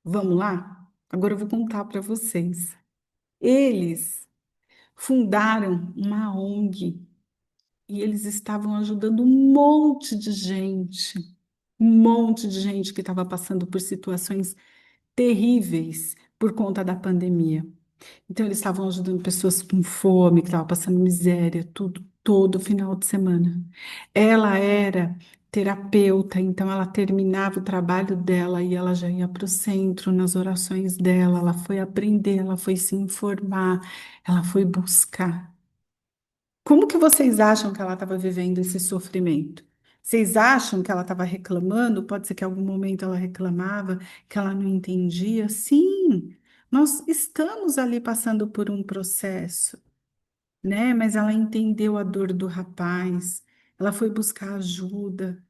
Vamos lá? Agora eu vou contar para vocês. Eles fundaram uma ONG e eles estavam ajudando um monte de gente que estava passando por situações terríveis por conta da pandemia. Então, eles estavam ajudando pessoas com fome, que estavam passando miséria, tudo, todo final de semana. Ela era terapeuta, então ela terminava o trabalho dela e ela já ia para o centro nas orações dela. Ela foi aprender, ela foi se informar, ela foi buscar. Como que vocês acham que ela estava vivendo esse sofrimento? Vocês acham que ela estava reclamando? Pode ser que em algum momento ela reclamava, que ela não entendia. Sim, nós estamos ali passando por um processo, né? Mas ela entendeu a dor do rapaz, ela foi buscar ajuda,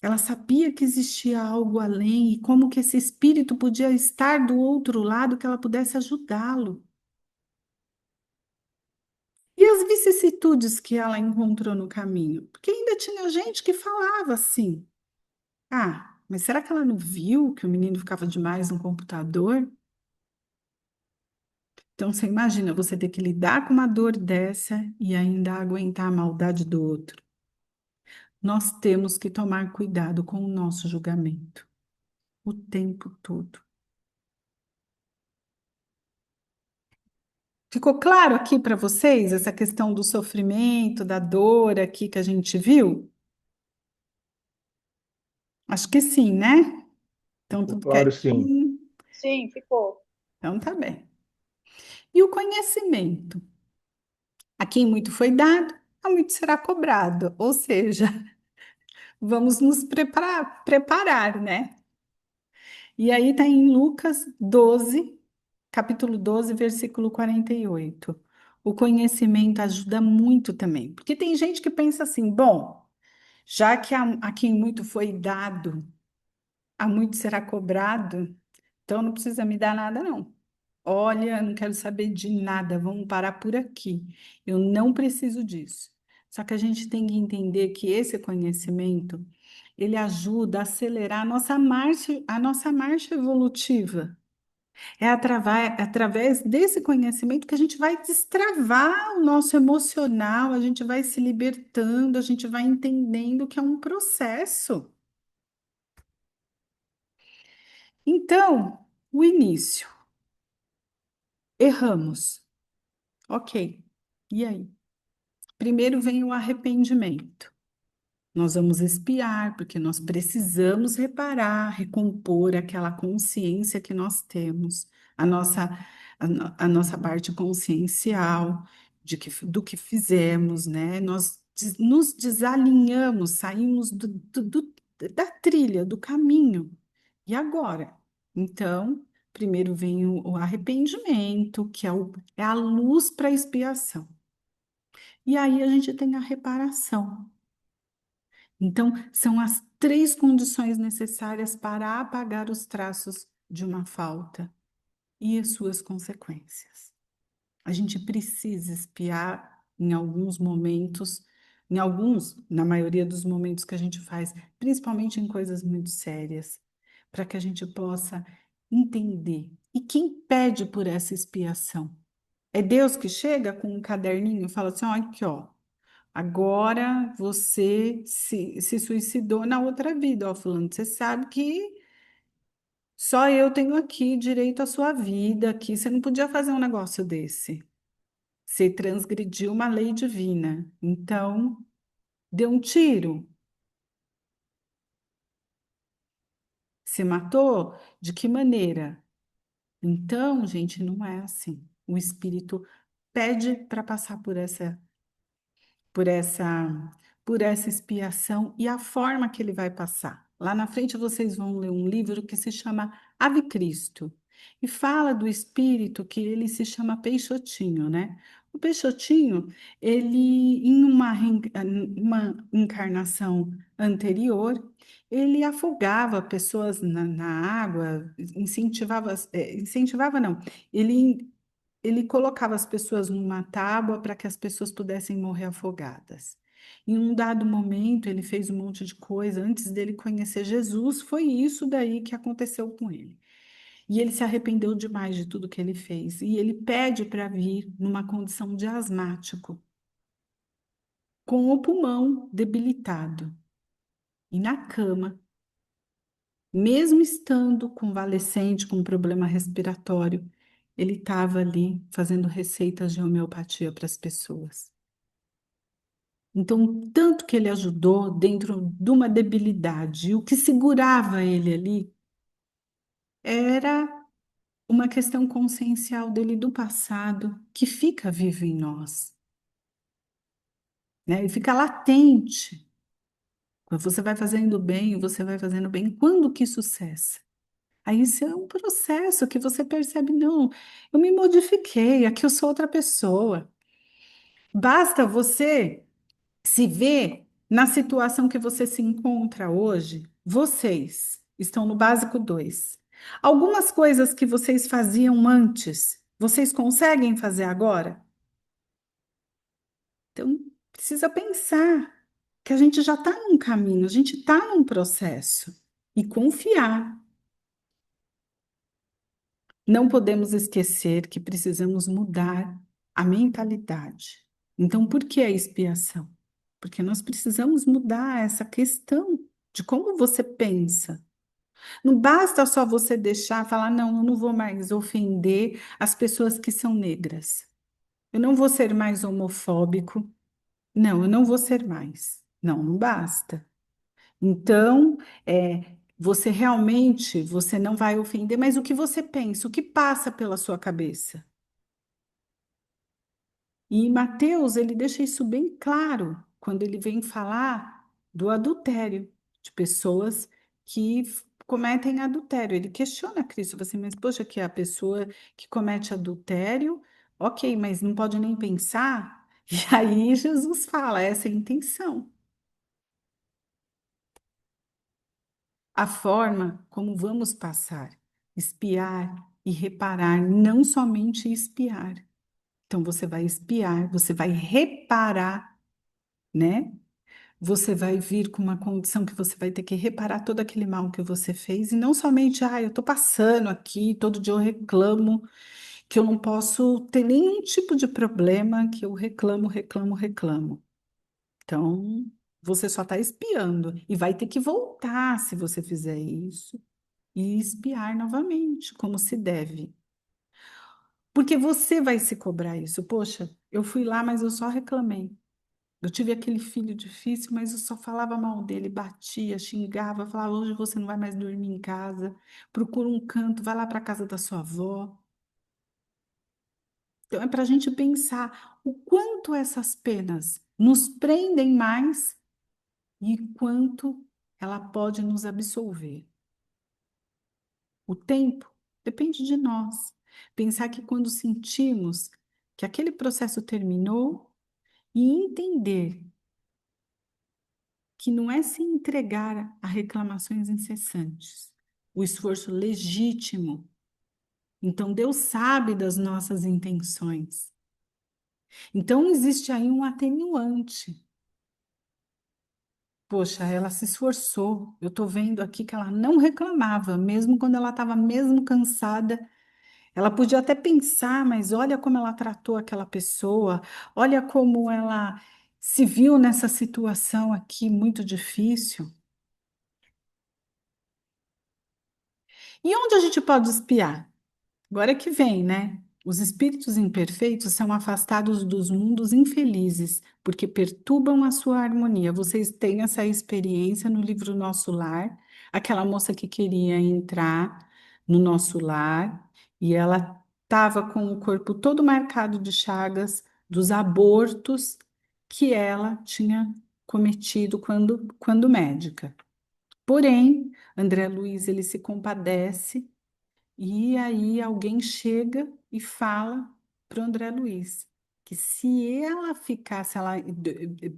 ela sabia que existia algo além e como que esse espírito podia estar do outro lado, que ela pudesse ajudá-lo. E as vicissitudes que ela encontrou no caminho? Porque ainda tinha gente que falava assim: ah, mas será que ela não viu que o menino ficava demais no computador? Então, você imagina você ter que lidar com uma dor dessa e ainda aguentar a maldade do outro. Nós temos que tomar cuidado com o nosso julgamento o tempo todo. Ficou claro aqui para vocês essa questão do sofrimento, da dor aqui que a gente viu? Acho que sim, né? Então, Ficou tudo claro, sim. quietinho. Sim, ficou. Então, tá bem. E o conhecimento? A quem muito foi dado, a muito será cobrado. Ou seja, vamos nos preparar, né? E aí está em Lucas 12, capítulo 12, versículo 48. O conhecimento ajuda muito também, porque tem gente que pensa assim, bom, já que a quem muito foi dado, a muito será cobrado, então não precisa me dar nada, não. Olha, eu não quero saber de nada, vamos parar por aqui. Eu não preciso disso. Só que a gente tem que entender que esse conhecimento, ele ajuda a acelerar a nossa marcha evolutiva. É através desse conhecimento que a gente vai destravar o nosso emocional, a gente vai se libertando, a gente vai entendendo que é um processo. Então, o início. Erramos. Ok. E aí? Primeiro vem o arrependimento. Nós vamos espiar, porque nós precisamos reparar, recompor aquela consciência que nós temos, a nossa, a nossa parte consciencial do que fizemos, né? Nós nos desalinhamos, saímos da trilha, do caminho. E agora? Então, primeiro vem o arrependimento, que é a luz para a expiação. E aí a gente tem a reparação. Então, são as três condições necessárias para apagar os traços de uma falta e as suas consequências. A gente precisa espiar em alguns momentos, na maioria dos momentos que a gente faz, principalmente em coisas muito sérias, para que a gente possa entender. E quem pede por essa expiação? É Deus que chega com um caderninho e fala assim: ó, aqui, ó. Agora você se suicidou na outra vida, ó, fulano. Você sabe que só eu tenho aqui direito à sua vida, aqui você não podia fazer um negócio desse. Você transgrediu uma lei divina. Então, deu um tiro. Se matou? De que maneira? Então, gente, não é assim. O espírito pede para passar por essa, por essa expiação e a forma que ele vai passar. Lá na frente vocês vão ler um livro que se chama Ave Cristo e fala do espírito que ele se chama Peixotinho, né? O Peixotinho, ele em uma encarnação anterior, ele afogava pessoas na água, incentivava não, ele ele colocava as pessoas numa tábua para que as pessoas pudessem morrer afogadas. Em um dado momento, ele fez um monte de coisa antes dele conhecer Jesus, foi isso daí que aconteceu com ele. E ele se arrependeu demais de tudo que ele fez. E ele pede para vir numa condição de asmático, com o pulmão debilitado e na cama, mesmo estando convalescente, com problema respiratório, ele estava ali fazendo receitas de homeopatia para as pessoas. Então, tanto que ele ajudou dentro de uma debilidade, e o que segurava ele ali era uma questão consciencial dele do passado que fica vivo em nós, né? E fica latente. Quando você vai fazendo bem, você vai fazendo bem. Quando que isso cessa? Aí isso é um processo que você percebe, não, eu me modifiquei, aqui eu sou outra pessoa. Basta você se ver na situação que você se encontra hoje, vocês estão no básico 2. Algumas coisas que vocês faziam antes, vocês conseguem fazer agora? Então, precisa pensar que a gente já está num caminho, a gente está num processo e confiar. Não podemos esquecer que precisamos mudar a mentalidade. Então, por que a expiação? Porque nós precisamos mudar essa questão de como você pensa. Não basta só você deixar, falar, não, eu não vou mais ofender as pessoas que são negras. Eu não vou ser mais homofóbico. Não, eu não vou ser mais. Não, não basta. Então, você realmente, você não vai ofender, mas o que você pensa, o que passa pela sua cabeça? E Mateus, ele deixa isso bem claro quando ele vem falar do adultério, de pessoas que cometem adultério. Ele questiona Cristo, fala assim, mas poxa, que a pessoa que comete adultério, ok, mas não pode nem pensar? E aí Jesus fala, essa é a intenção. A forma como vamos passar, espiar e reparar, não somente espiar. Então você vai espiar, você vai reparar, né? Você vai vir com uma condição que você vai ter que reparar todo aquele mal que você fez, e não somente, eu tô passando aqui, todo dia eu reclamo, que eu não posso ter nenhum tipo de problema, que eu reclamo, reclamo, reclamo. Então, você só está espiando e vai ter que voltar se você fizer isso e espiar novamente, como se deve. Porque você vai se cobrar isso. Poxa, eu fui lá, mas eu só reclamei. Eu tive aquele filho difícil, mas eu só falava mal dele, batia, xingava, falava: hoje você não vai mais dormir em casa, procura um canto, vai lá para a casa da sua avó. Então, é para a gente pensar o quanto essas penas nos prendem mais e quanto ela pode nos absolver. O tempo depende de nós. Pensar que quando sentimos que aquele processo terminou e entender que não é se entregar a reclamações incessantes, o esforço legítimo. Então, Deus sabe das nossas intenções. Então, existe aí um atenuante. Poxa, ela se esforçou. Eu estou vendo aqui que ela não reclamava, mesmo quando ela estava mesmo cansada. Ela podia até pensar, mas olha como ela tratou aquela pessoa, olha como ela se viu nessa situação aqui muito difícil. E onde a gente pode espiar? Agora que vem, né? Os espíritos imperfeitos são afastados dos mundos infelizes, porque perturbam a sua harmonia. Vocês têm essa experiência no livro Nosso Lar, aquela moça que queria entrar no nosso lar e ela estava com o corpo todo marcado de chagas dos abortos que ela tinha cometido quando médica. Porém, André Luiz ele se compadece e aí alguém chega e fala para o André Luiz que se ela ficar, se ela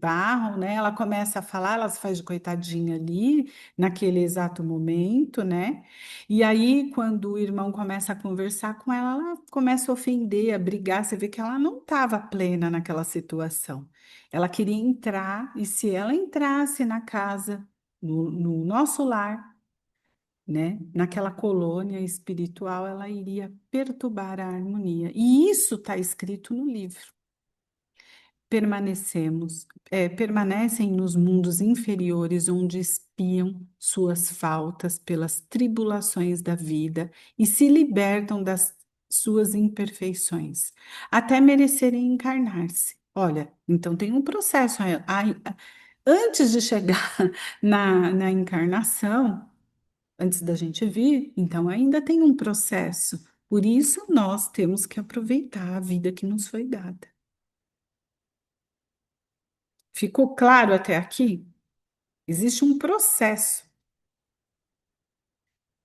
barram, né? Ela começa a falar, ela se faz de coitadinha ali, naquele exato momento, né? E aí, quando o irmão começa a conversar com ela, ela começa a ofender, a brigar. Você vê que ela não estava plena naquela situação. Ela queria entrar, e se ela entrasse na casa, no nosso lar, né? Naquela colônia espiritual, ela iria perturbar a harmonia. E isso está escrito no livro. Permanecem nos mundos inferiores, onde espiam suas faltas pelas tribulações da vida e se libertam das suas imperfeições, até merecerem encarnar-se. Olha, então tem um processo. Antes de chegar na encarnação, antes da gente vir, então ainda tem um processo. Por isso, nós temos que aproveitar a vida que nos foi dada. Ficou claro até aqui? Existe um processo.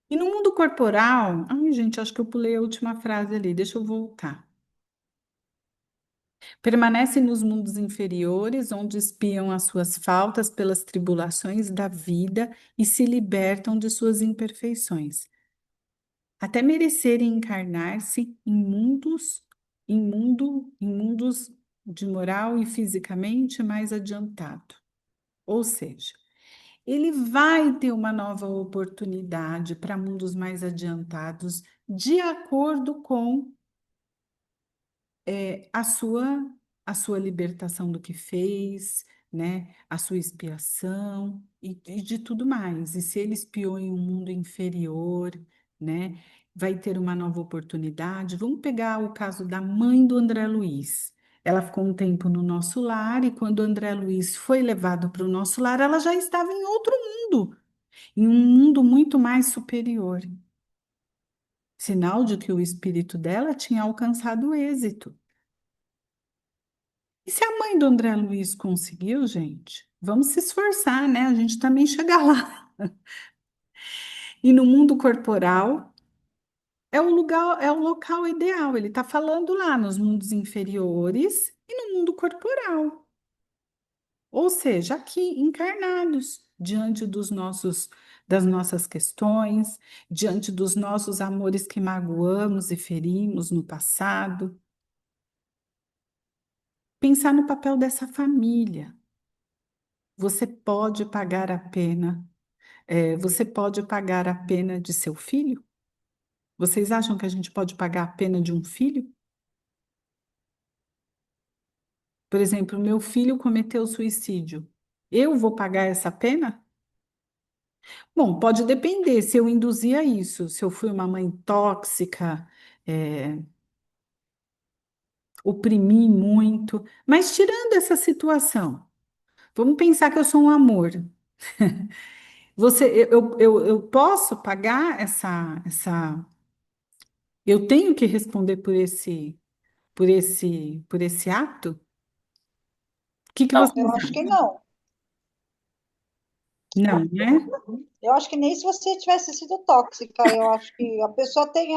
E no mundo corporal, ai, gente, acho que eu pulei a última frase ali, deixa eu voltar. Permanece nos mundos inferiores, onde espiam as suas faltas pelas tribulações da vida e se libertam de suas imperfeições, até merecerem encarnar-se em mundos de moral e fisicamente mais adiantado. Ou seja, ele vai ter uma nova oportunidade para mundos mais adiantados de acordo com a sua libertação do que fez, né? A sua expiação e de tudo mais. E se ele expiou em um mundo inferior, né? Vai ter uma nova oportunidade. Vamos pegar o caso da mãe do André Luiz. Ela ficou um tempo no nosso lar e quando o André Luiz foi levado para o nosso lar, ela já estava em outro mundo, em um mundo muito mais superior. Sinal de que o espírito dela tinha alcançado êxito. E se a mãe do André Luiz conseguiu, gente, vamos se esforçar, né? A gente também chega lá. E no mundo corporal é o lugar, é o local ideal. Ele está falando lá nos mundos inferiores e no mundo corporal. Ou seja, aqui encarnados, diante das nossas questões, diante dos nossos amores que magoamos e ferimos no passado. Pensar no papel dessa família. Você pode pagar a pena. Você pode pagar a pena de seu filho? Vocês acham que a gente pode pagar a pena de um filho? Por exemplo, meu filho cometeu suicídio. Eu vou pagar essa pena? Bom, pode depender se eu induzir a isso, se eu fui uma mãe tóxica, é, oprimi muito. Mas tirando essa situação, vamos pensar que eu sou um amor. Eu posso pagar eu tenho que responder por esse ato? O que Não, vocês eu acho que acham? não. Não, né? Eu acho que nem se você tivesse sido tóxica, eu acho que a pessoa tem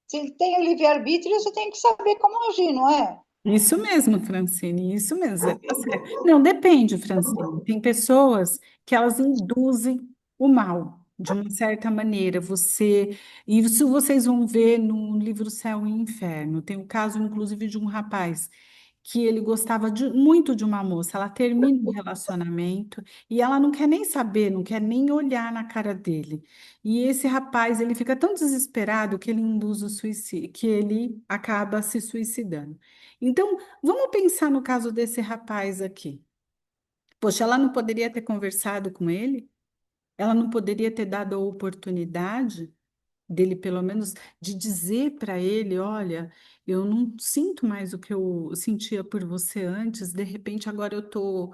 se ele tem o livre-arbítrio, você tem que saber como agir, não é? Isso mesmo, Francine, isso mesmo. Tá certo. Não, depende, Francine. Tem pessoas que elas induzem o mal, de uma certa maneira. Isso vocês vão ver no livro Céu e Inferno. Tem o caso, inclusive, de um rapaz que ele gostava muito de uma moça. Ela termina o relacionamento e ela não quer nem saber, não quer nem olhar na cara dele. E esse rapaz, ele fica tão desesperado que ele induz o suicídio, que ele acaba se suicidando. Então, vamos pensar no caso desse rapaz aqui. Poxa, ela não poderia ter conversado com ele? Ela não poderia ter dado a oportunidade dele, pelo menos, de dizer para ele: olha, eu não sinto mais o que eu sentia por você antes, de repente agora eu tô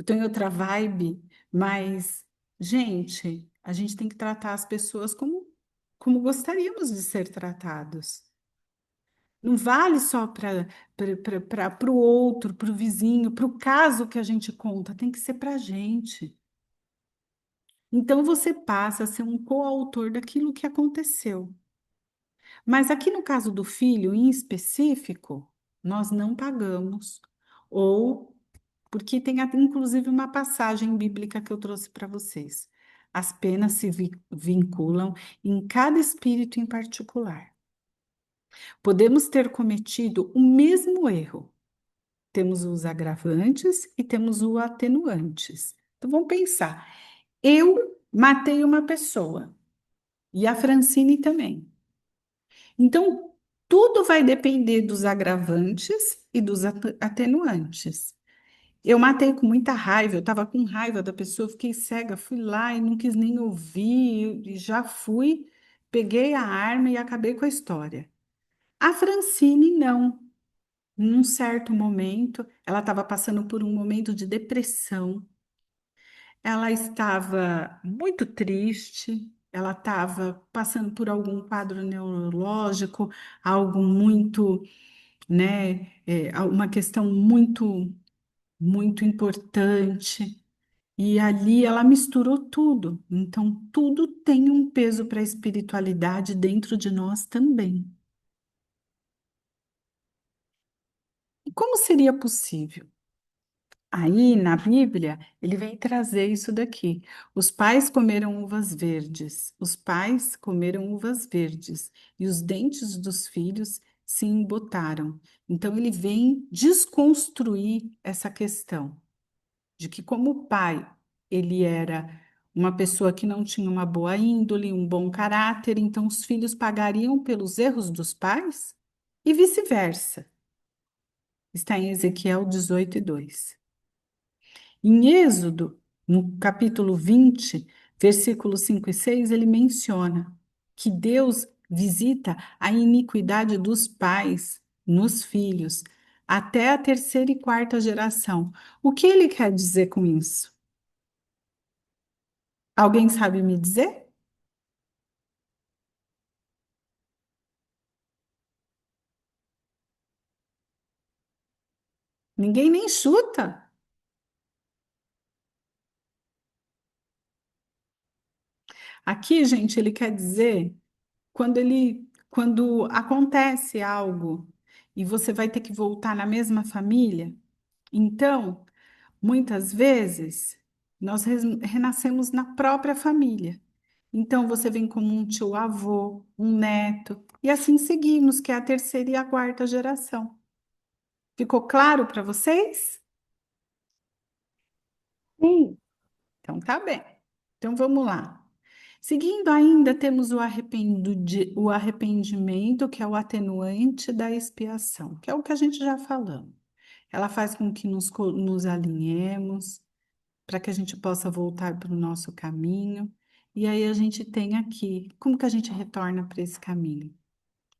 em outra vibe, mas, gente, a gente tem que tratar as pessoas como gostaríamos de ser tratados. Não vale só para o outro, para o vizinho, para o caso que a gente conta, tem que ser para a gente. Então você passa a ser um coautor daquilo que aconteceu. Mas aqui no caso do filho, em específico, nós não pagamos. Ou, porque tem inclusive uma passagem bíblica que eu trouxe para vocês. As penas se vinculam em cada espírito em particular. Podemos ter cometido o mesmo erro. Temos os agravantes e temos os atenuantes. Então vamos pensar. Eu matei uma pessoa e a Francine também. Então tudo vai depender dos agravantes e dos atenuantes. Eu matei com muita raiva, eu estava com raiva da pessoa, eu fiquei cega, fui lá e não quis nem ouvir, e já fui, peguei a arma e acabei com a história. A Francine não. Num certo momento, ela estava passando por um momento de depressão, ela estava muito triste, ela estava passando por algum quadro neurológico, algo muito, né, uma questão muito importante. E ali ela misturou tudo. Então, tudo tem um peso para a espiritualidade dentro de nós também. E como seria possível? Aí, na Bíblia, ele vem trazer isso daqui. Os pais comeram uvas verdes, os pais comeram uvas verdes, e os dentes dos filhos se embotaram. Então, ele vem desconstruir essa questão de que, como o pai, ele era uma pessoa que não tinha uma boa índole, um bom caráter, então os filhos pagariam pelos erros dos pais e vice-versa. Está em Ezequiel 18:2. Em Êxodo, no capítulo 20, versículos 5 e 6, ele menciona que Deus visita a iniquidade dos pais nos filhos até a terceira e quarta geração. O que ele quer dizer com isso? Alguém sabe me dizer? Ninguém nem chuta. Aqui, gente, ele quer dizer quando acontece algo e você vai ter que voltar na mesma família, então, muitas vezes nós renascemos na própria família. Então, você vem como um tio-avô, um neto, e assim seguimos, que é a terceira e a quarta geração. Ficou claro para vocês? Sim. Então, tá bem. Então, vamos lá. Seguindo ainda, temos o arrependimento, que é o atenuante da expiação, que é o que a gente já falou. Ela faz com que nos alinhemos, para que a gente possa voltar para o nosso caminho. E aí a gente tem aqui, como que a gente retorna para esse caminho?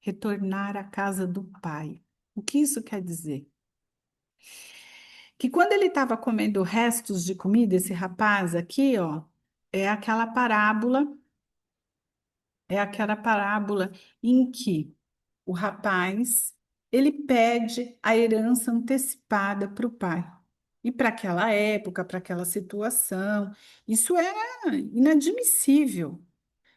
Retornar à casa do Pai. O que isso quer dizer? Que quando ele estava comendo restos de comida, esse rapaz aqui, ó, é aquela parábola É aquela parábola em que o rapaz ele pede a herança antecipada para o pai. E para aquela época, para aquela situação, isso era inadmissível.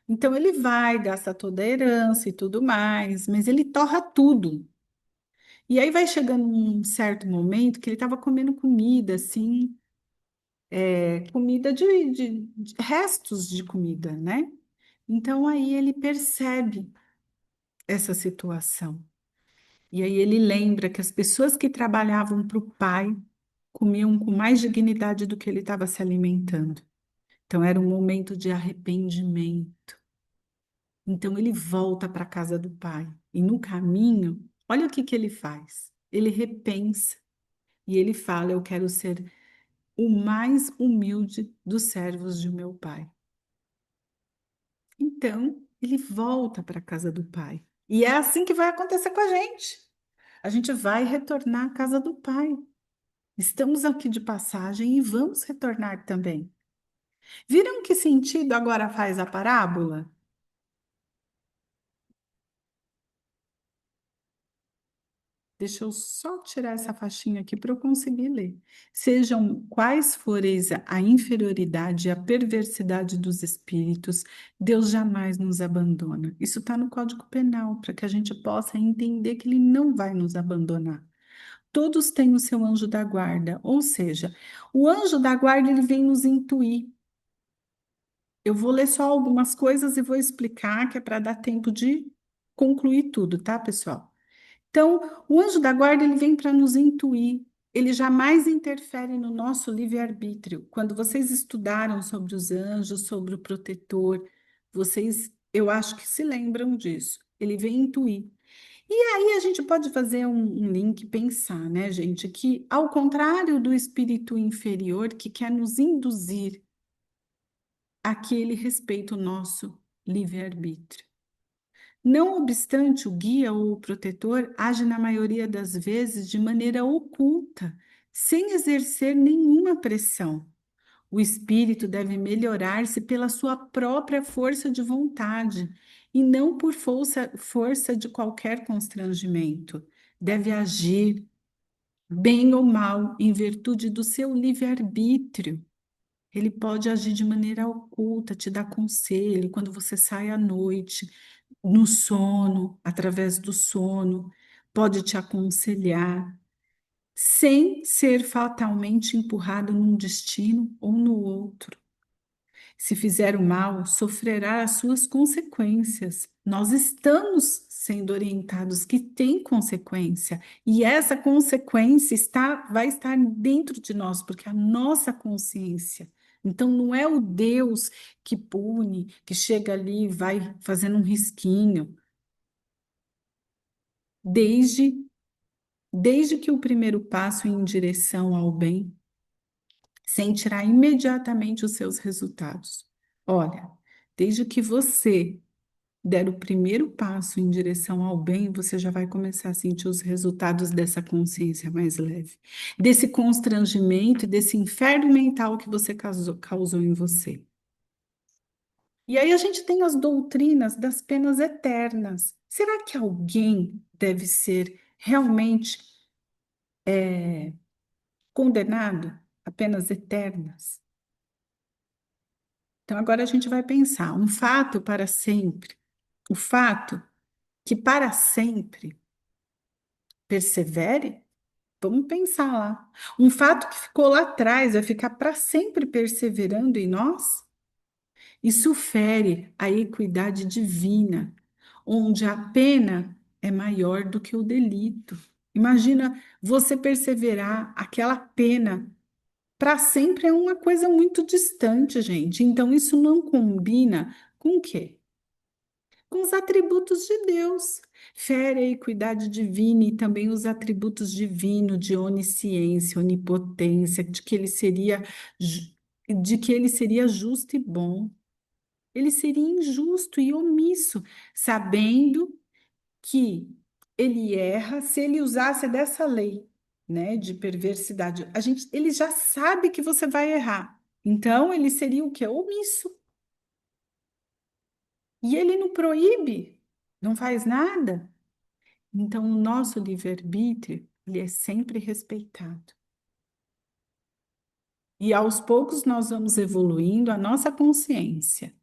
Então ele vai, gasta toda a herança e tudo mais, mas ele torra tudo. E aí vai chegando um certo momento que ele estava comendo comida, assim, comida de restos de comida, né? Então aí ele percebe essa situação. E aí ele lembra que as pessoas que trabalhavam para o pai comiam com mais dignidade do que ele estava se alimentando. Então era um momento de arrependimento. Então ele volta para a casa do pai. E no caminho, olha o que que ele faz. Ele repensa e ele fala: Eu quero ser o mais humilde dos servos de meu pai. Então ele volta para a casa do pai. E é assim que vai acontecer com a gente. A gente vai retornar à casa do Pai. Estamos aqui de passagem e vamos retornar também. Viram que sentido agora faz a parábola? Deixa eu só tirar essa faixinha aqui para eu conseguir ler. Sejam quais forem a inferioridade e a perversidade dos espíritos, Deus jamais nos abandona. Isso está no Código Penal, para que a gente possa entender que Ele não vai nos abandonar. Todos têm o seu anjo da guarda, ou seja, o anjo da guarda ele vem nos intuir. Eu vou ler só algumas coisas e vou explicar, que é para dar tempo de concluir tudo, tá, pessoal? Então, o anjo da guarda ele vem para nos intuir. Ele jamais interfere no nosso livre-arbítrio. Quando vocês estudaram sobre os anjos, sobre o protetor, vocês, eu acho que se lembram disso. Ele vem intuir. E aí a gente pode fazer um link, pensar, né, gente, que ao contrário do espírito inferior que quer nos induzir a que ele respeita o nosso livre-arbítrio. Não obstante, o guia ou o protetor age na maioria das vezes de maneira oculta, sem exercer nenhuma pressão. O espírito deve melhorar-se pela sua própria força de vontade e não por força de qualquer constrangimento. Deve agir, bem ou mal, em virtude do seu livre-arbítrio. Ele pode agir de maneira oculta, te dar conselho quando você sai à noite, no sono, através do sono, pode te aconselhar, sem ser fatalmente empurrado num destino ou no outro. Se fizer o mal, sofrerá as suas consequências. Nós estamos sendo orientados que tem consequência, e essa consequência vai estar dentro de nós, porque a nossa consciência Então, não é o Deus que pune, que chega ali e vai fazendo um risquinho. Desde, desde que o primeiro passo em direção ao bem sentirá imediatamente os seus resultados. Olha, desde que você der o primeiro passo em direção ao bem, você já vai começar a sentir os resultados dessa consciência mais leve, desse constrangimento e desse inferno mental que você causou em você. E aí a gente tem as doutrinas das penas eternas. Será que alguém deve ser realmente condenado a penas eternas? Então agora a gente vai pensar, um fato para sempre, o fato que para sempre persevere. Vamos pensar lá. Um fato que ficou lá atrás vai ficar para sempre perseverando em nós? Isso fere a equidade divina, onde a pena é maior do que o delito. Imagina você perseverar, aquela pena para sempre é uma coisa muito distante, gente. Então, isso não combina com o quê? Com os atributos de Deus. Fere a equidade divina e também os atributos divinos de onisciência, onipotência, ju- de que ele seria justo e bom. Ele seria injusto e omisso, sabendo que ele erra se ele usasse dessa lei, né, de perversidade. Ele já sabe que você vai errar. Então, ele seria o quê? Omisso. E ele não proíbe, não faz nada. Então, o nosso livre-arbítrio, ele é sempre respeitado. E aos poucos nós vamos evoluindo a nossa consciência.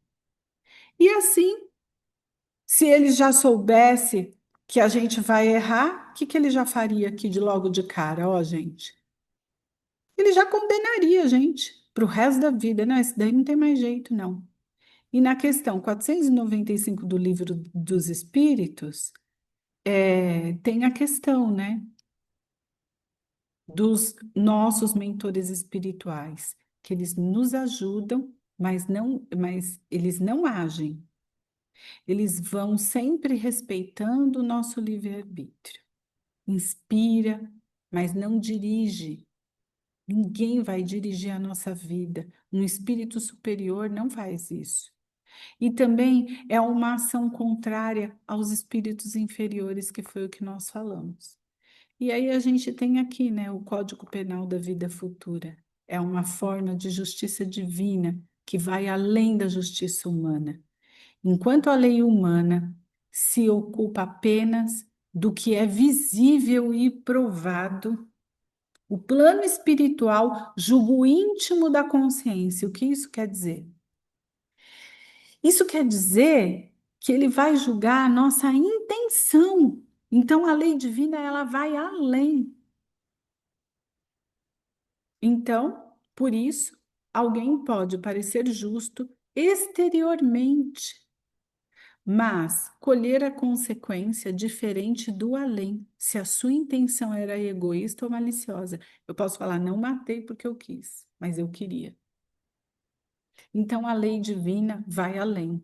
E assim, se ele já soubesse que a gente vai errar, o que que ele já faria aqui de logo de cara, ó, gente? Ele já condenaria a gente para o resto da vida, né? Isso daí não tem mais jeito, não. E na questão 495 do Livro dos Espíritos, tem a questão, né, dos nossos mentores espirituais, que eles nos ajudam, mas eles não agem. Eles vão sempre respeitando o nosso livre-arbítrio. Inspira, mas não dirige. Ninguém vai dirigir a nossa vida. Um espírito superior não faz isso. E também é uma ação contrária aos espíritos inferiores, que foi o que nós falamos. E aí a gente tem aqui, né, o Código Penal da Vida Futura. É uma forma de justiça divina que vai além da justiça humana. Enquanto a lei humana se ocupa apenas do que é visível e provado, o plano espiritual julga o íntimo da consciência. O que isso quer dizer? Isso quer dizer que ele vai julgar a nossa intenção. Então a lei divina ela vai além. Então, por isso, alguém pode parecer justo exteriormente, mas colher a consequência diferente do além, se a sua intenção era egoísta ou maliciosa. Eu posso falar, não matei porque eu quis, mas eu queria. Então a lei divina vai além.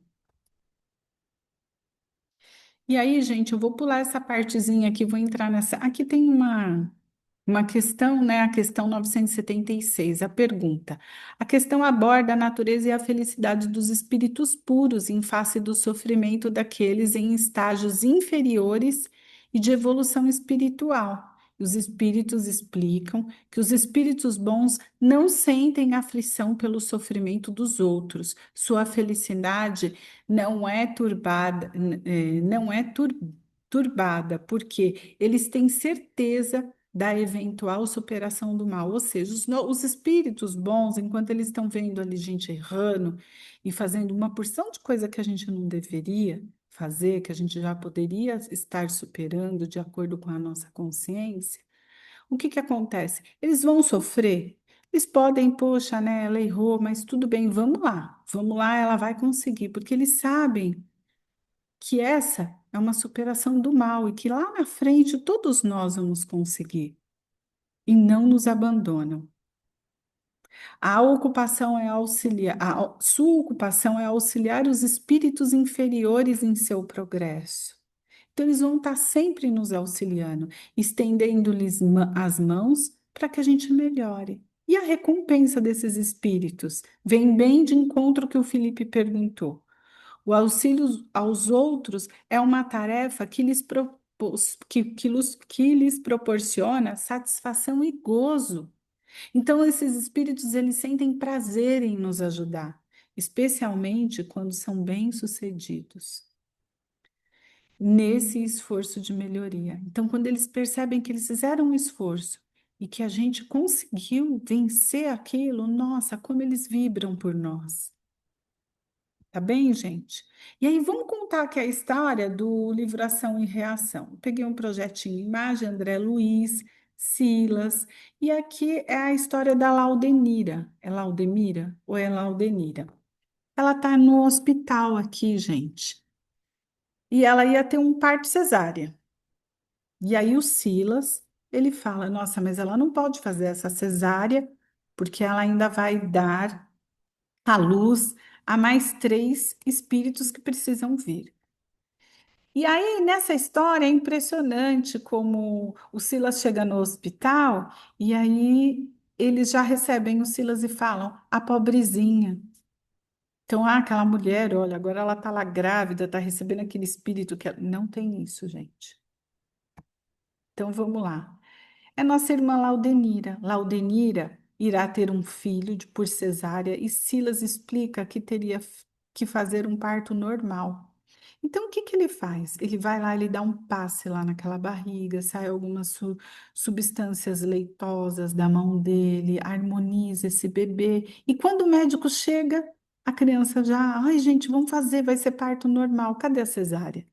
E aí, gente, eu vou pular essa partezinha aqui, vou entrar nessa. Aqui tem uma questão, né? A questão 976, a pergunta. A questão aborda a natureza e a felicidade dos espíritos puros em face do sofrimento daqueles em estágios inferiores e de evolução espiritual. Os espíritos explicam que os espíritos bons não sentem aflição pelo sofrimento dos outros. Sua felicidade não é turbada, porque eles têm certeza da eventual superação do mal. Ou seja, os espíritos bons, enquanto eles estão vendo ali gente errando e fazendo uma porção de coisa que a gente não deveria fazer, que a gente já poderia estar superando de acordo com a nossa consciência, o que que acontece? Eles vão sofrer. Eles podem, poxa, né, ela errou, mas tudo bem, vamos lá, ela vai conseguir, porque eles sabem que essa é uma superação do mal e que lá na frente todos nós vamos conseguir e não nos abandonam. A ocupação é auxiliar, sua ocupação é auxiliar os espíritos inferiores em seu progresso. Então, eles vão estar sempre nos auxiliando, estendendo-lhes as mãos para que a gente melhore. E a recompensa desses espíritos vem bem de encontro ao que o Felipe perguntou. O auxílio aos outros é uma tarefa que que lhes proporciona satisfação e gozo. Então, esses espíritos, eles sentem prazer em nos ajudar, especialmente quando são bem-sucedidos nesse esforço de melhoria. Então, quando eles percebem que eles fizeram um esforço e que a gente conseguiu vencer aquilo, nossa, como eles vibram por nós. Tá bem, gente? E aí, vamos contar aqui a história do livro Ação e Reação. Eu peguei um projetinho Imagem, André Luiz, Silas, e aqui é a história da Laudenira. É Laudemira ou é Laudenira? Ela tá no hospital aqui, gente. E ela ia ter um parto cesárea. E aí o Silas, ele fala, nossa, mas ela não pode fazer essa cesárea, porque ela ainda vai dar à luz a mais três espíritos que precisam vir. E aí, nessa história, é impressionante como o Silas chega no hospital e aí eles já recebem o Silas e falam, a pobrezinha. Então, aquela mulher, olha, agora ela está lá grávida, está recebendo aquele espírito que não tem isso, gente. Então, vamos lá. É nossa irmã Laudenira. Laudenira irá ter um filho por cesárea e Silas explica que teria que fazer um parto normal. Então, o que que ele faz? Ele vai lá, ele dá um passe lá naquela barriga, sai algumas substâncias leitosas da mão dele, harmoniza esse bebê. E quando o médico chega, a criança já, ai, gente, vamos fazer, vai ser parto normal. Cadê a cesárea?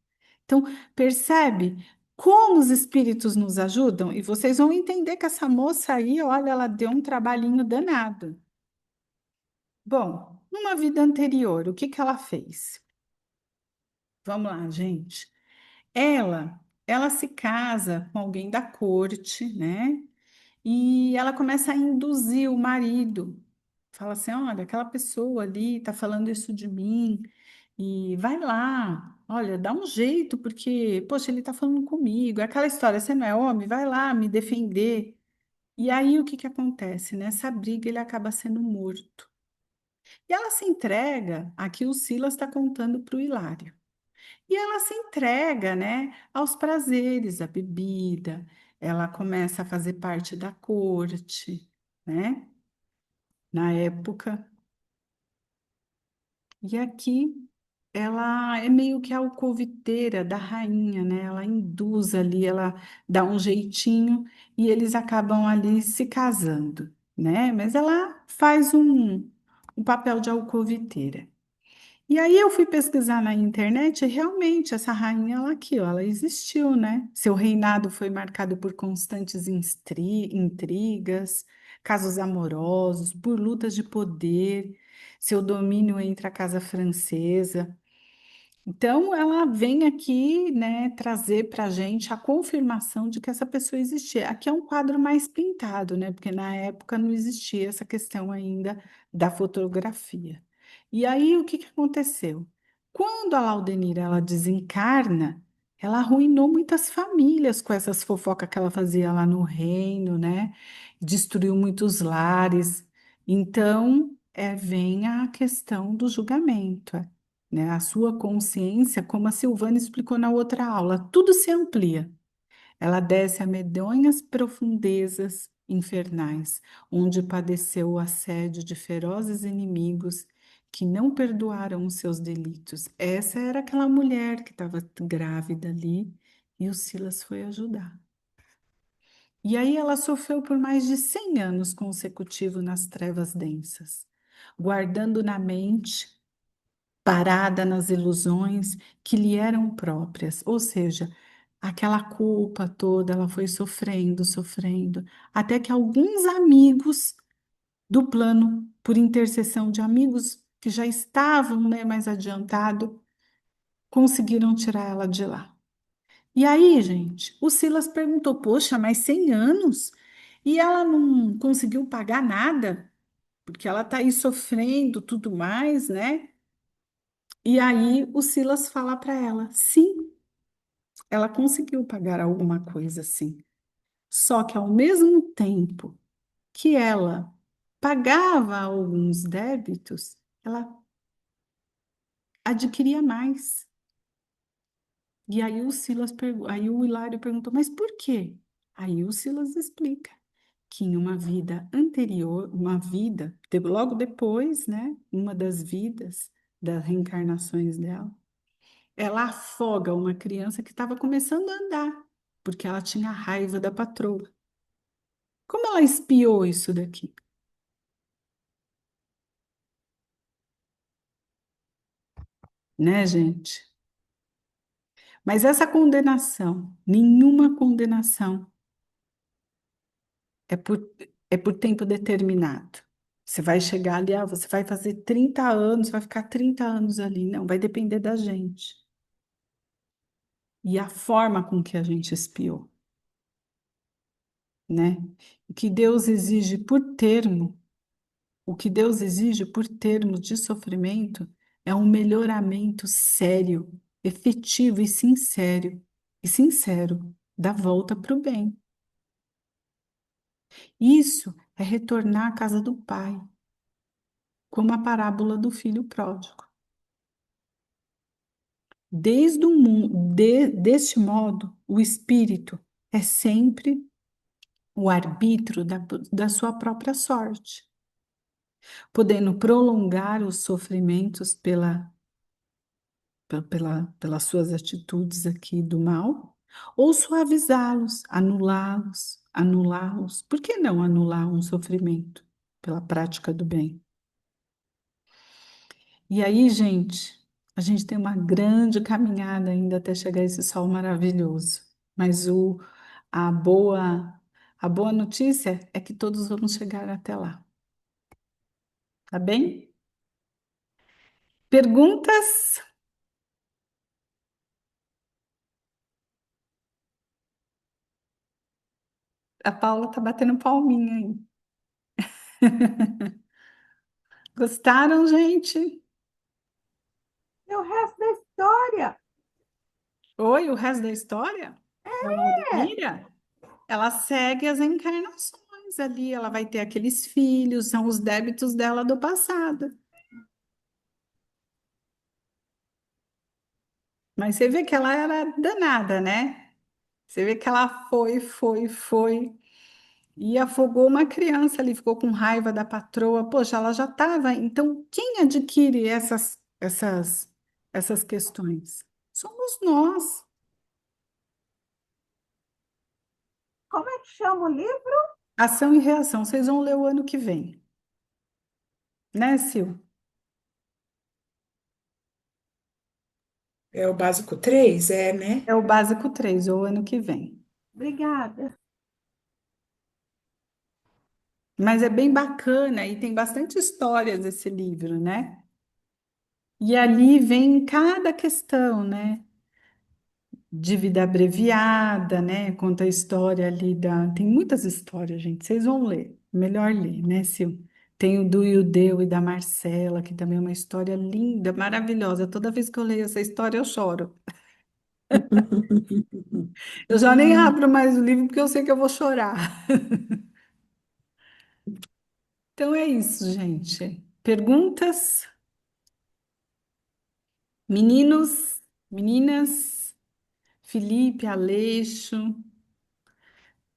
Então, percebe como os espíritos nos ajudam? E vocês vão entender que essa moça aí, olha, ela deu um trabalhinho danado. Bom, numa vida anterior, o que que ela fez? Vamos lá, gente. Ela se casa com alguém da corte, né? E ela começa a induzir o marido. Fala assim: olha, aquela pessoa ali tá falando isso de mim. E vai lá, olha, dá um jeito, porque, poxa, ele tá falando comigo. É aquela história, você não é homem? Vai lá me defender. E aí o que que acontece? Nessa briga ele acaba sendo morto. E ela se entrega, aqui o Silas está contando para o Hilário. E ela se entrega, né, aos prazeres, à bebida. Ela começa a fazer parte da corte, né, na época. E aqui ela é meio que a alcoviteira da rainha, né? Ela induz ali, ela dá um jeitinho e eles acabam ali se casando, né? Mas ela faz um papel de alcoviteira. E aí eu fui pesquisar na internet e realmente essa rainha ela aqui, ó, ela existiu, né? Seu reinado foi marcado por constantes intrigas, casos amorosos, por lutas de poder, seu domínio entre a casa francesa. Então, ela vem aqui, né, trazer para a gente a confirmação de que essa pessoa existia. Aqui é um quadro mais pintado, né, porque na época não existia essa questão ainda da fotografia. E aí, o que que aconteceu? Quando a Laudenira ela desencarna, ela arruinou muitas famílias com essas fofocas que ela fazia lá no reino, né? Destruiu muitos lares. Então, vem a questão do julgamento, né? A sua consciência, como a Silvana explicou na outra aula, tudo se amplia. Ela desce a medonhas profundezas infernais, onde padeceu o assédio de ferozes inimigos que não perdoaram os seus delitos. Essa era aquela mulher que estava grávida ali e o Silas foi ajudar. E aí ela sofreu por mais de 100 anos consecutivos nas trevas densas, guardando na mente parada nas ilusões que lhe eram próprias, ou seja, aquela culpa toda, ela foi sofrendo, sofrendo, até que alguns amigos do plano, por intercessão de amigos que já estavam, né, mais adiantado, conseguiram tirar ela de lá. E aí, gente, o Silas perguntou: poxa, mas 100 anos? E ela não conseguiu pagar nada? porque ela está aí sofrendo tudo mais, né? E aí o Silas fala para ela, sim, ela conseguiu pagar alguma coisa, sim. Só que ao mesmo tempo que ela pagava alguns débitos, ela adquiria mais. E aí aí o Hilário perguntou, mas por quê? Aí o Silas explica que em uma vida anterior, logo depois, né, uma das vidas, das reencarnações dela, ela afoga uma criança que estava começando a andar, porque ela tinha raiva da patroa. Como ela espiou isso daqui? Né, gente? Mas essa condenação, nenhuma condenação é por, é por tempo determinado. Você vai chegar ali, você vai fazer 30 anos, vai ficar 30 anos ali. Não, vai depender da gente. E a forma com que a gente espiou, né? O que Deus exige por termo, o que Deus exige por termo de sofrimento é um melhoramento sério, efetivo e sincero da volta para o bem. Isso é retornar à casa do Pai, como a parábola do filho pródigo. Deste modo, o espírito é sempre o arbítrio da sua própria sorte, podendo prolongar os sofrimentos pelas suas atitudes aqui do mal, ou suavizá-los, anulá-los. Por que não anular um sofrimento pela prática do bem? E aí, gente, a gente tem uma grande caminhada ainda até chegar a esse sol maravilhoso. Mas a boa, a boa notícia é que todos vamos chegar até lá, tá bem? Perguntas? A Paula tá batendo palminha aí. Gostaram, gente? E o resto da história? Oi, o resto da história? Da Laudemira? Ela segue as encarnações ali, ela vai ter aqueles filhos, são os débitos dela do passado. Mas você vê que ela era danada, né? Você vê que ela foi e afogou uma criança ali, ficou com raiva da patroa. Poxa, ela já estava. Então, quem adquire essas questões? Somos nós. Como é que chama o livro? Ação e reação. Vocês vão ler o ano que vem, né, Sil? É o básico 3, é, né? É o básico 3 o ano que vem. Obrigada. Mas é bem bacana e tem bastante histórias esse livro, né? E ali vem cada questão, né? De vida abreviada, né? Conta a história ali da. Tem muitas histórias, gente. Vocês vão ler. Melhor ler, né, Sil? Tem o do Ildeu e da Marcela, que também é uma história linda, maravilhosa. Toda vez que eu leio essa história, eu choro. Eu já nem abro mais o livro porque eu sei que eu vou chorar. Então é isso, gente. Perguntas? Meninos, meninas, Felipe, Aleixo,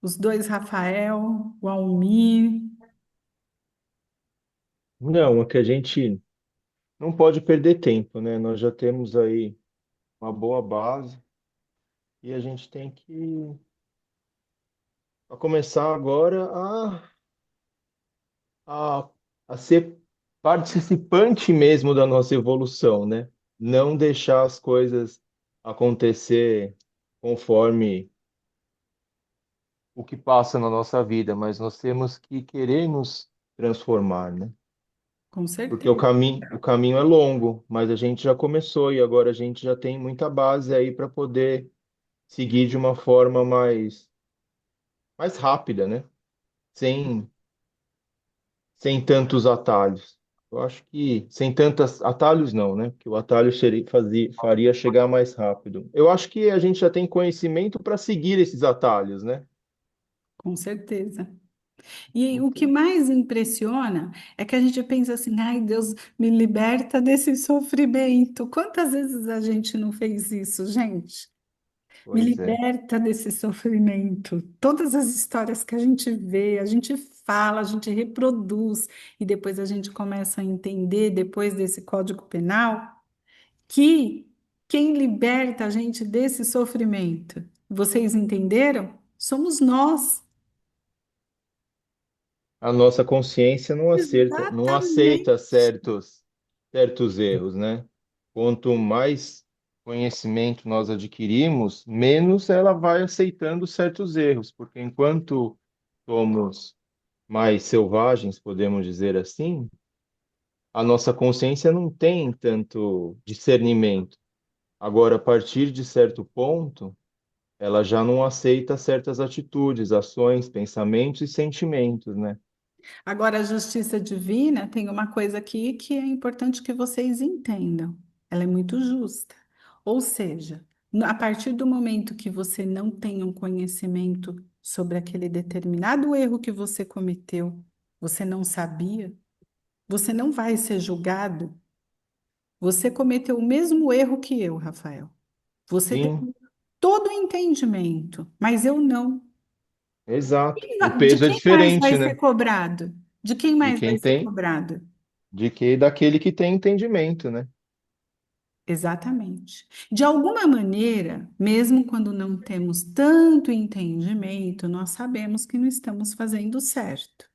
os dois Rafael, o Almir. Não, é que a gente não pode perder tempo, né? Nós já temos aí uma boa base e a gente tem que a começar agora a, a ser participante mesmo da nossa evolução, né? Não deixar as coisas acontecer conforme o que passa na nossa vida, mas nós temos que querer nos transformar, né? Com Porque certeza. o caminho é longo, mas a gente já começou e agora a gente já tem muita base aí para poder seguir de uma forma mais rápida, né? Sem sem tantos atalhos. Eu acho que sem tantos atalhos não, né? Porque o atalho faria chegar mais rápido. Eu acho que a gente já tem conhecimento para seguir esses atalhos, né? Com certeza. E o que Então, mais impressiona é que a gente pensa assim, ai, Deus me liberta desse sofrimento. Quantas vezes a gente não fez isso, gente? Me pois é. liberta desse sofrimento. Todas as histórias que a gente vê, a gente fala, a gente reproduz, e depois a gente começa a entender, depois desse Código Penal, que quem liberta a gente desse sofrimento, vocês entenderam? Somos nós. A nossa consciência não aceita Exatamente. certos erros, né? Quanto mais conhecimento nós adquirimos, menos ela vai aceitando certos erros, porque enquanto somos mais selvagens, podemos dizer assim, a nossa consciência não tem tanto discernimento. Agora, a partir de certo ponto, ela já não aceita certas atitudes, ações, pensamentos e sentimentos, né? Agora, a justiça divina tem uma coisa aqui que é importante que vocês entendam. Ela é muito justa. Ou seja, a partir do momento que você não tem um conhecimento sobre aquele determinado erro que você cometeu, você não sabia, você não vai ser julgado. Você cometeu o mesmo erro que eu, Rafael. Você tem Sim, todo o entendimento, mas eu não. exato. O De peso é quem mais vai diferente, ser né? cobrado? De quem De mais vai quem ser tem, cobrado? de que daquele que tem entendimento, né? Exatamente. De alguma maneira, mesmo quando não temos tanto entendimento, nós sabemos que não estamos fazendo certo.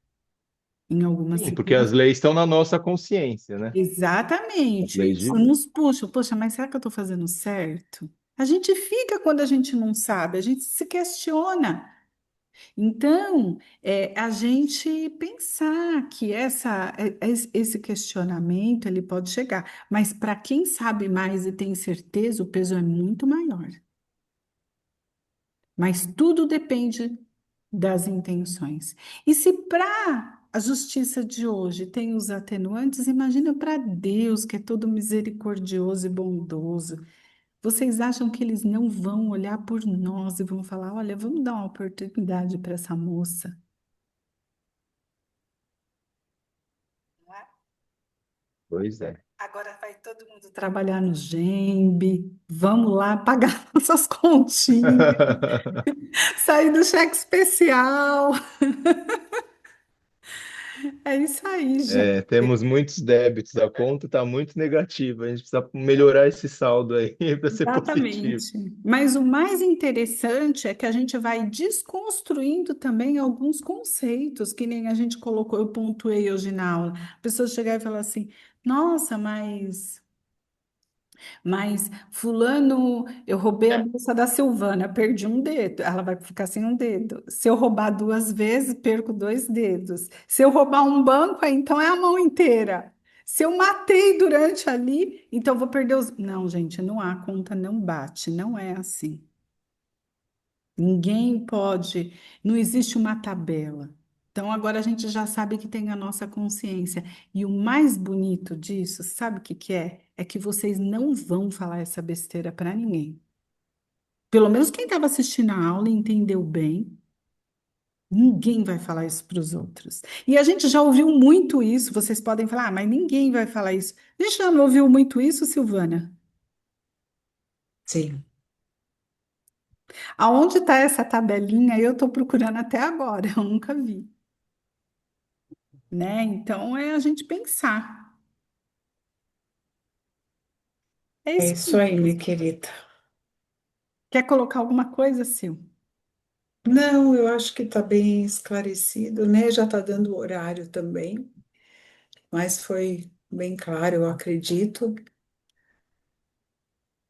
Em algumas Sim, porque as circunstâncias. leis estão na nossa consciência, né? As Exatamente. leis Isso de nos puxa. Poxa, mas será que eu estou fazendo certo? A gente fica quando a gente não sabe, a gente se questiona. Então, a gente pensar que esse questionamento ele pode chegar, mas para quem sabe mais e tem certeza, o peso é muito maior. Mas tudo depende das intenções. E se para a justiça de hoje tem os atenuantes, imagina para Deus, que é todo misericordioso e bondoso. Vocês acham que eles não vão olhar por nós e vão falar: olha, vamos dar uma oportunidade para essa moça? Pois é. Agora vai todo mundo trabalhar no Gembe, vamos lá pagar nossas continhas, sair do cheque especial. É isso aí, gente. É, temos muitos débitos, a conta está muito negativa. A gente precisa melhorar esse saldo aí para ser positivo. Exatamente. Mas o mais interessante é que a gente vai desconstruindo também alguns conceitos, que nem a gente colocou, eu pontuei hoje na aula. A pessoa chegar e falar assim: nossa, mas fulano, eu roubei a bolsa da Silvana, perdi um dedo. Ela vai ficar sem um dedo. Se eu roubar duas vezes, perco dois dedos. Se eu roubar um banco, aí então é a mão inteira. Se eu matei durante ali, então eu vou perder os. Não, gente, não há, a conta não bate, não é assim. Ninguém pode, não existe uma tabela. Então agora a gente já sabe que tem a nossa consciência. E o mais bonito disso, sabe o que que é? É que vocês não vão falar essa besteira para ninguém. Pelo menos quem estava assistindo a aula entendeu bem. Ninguém vai falar isso para os outros. E a gente já ouviu muito isso. Vocês podem falar, mas ninguém vai falar isso. A gente já não ouviu muito isso, Silvana? Sim, Aonde está essa tabelinha? Eu estou procurando até agora, eu nunca vi, né? Então é a gente pensar. É é isso isso aí. aí, minha querida. Quer colocar alguma coisa, Sil? Não, eu acho que está bem esclarecido, né? Já está dando o horário também, mas foi bem claro, eu acredito.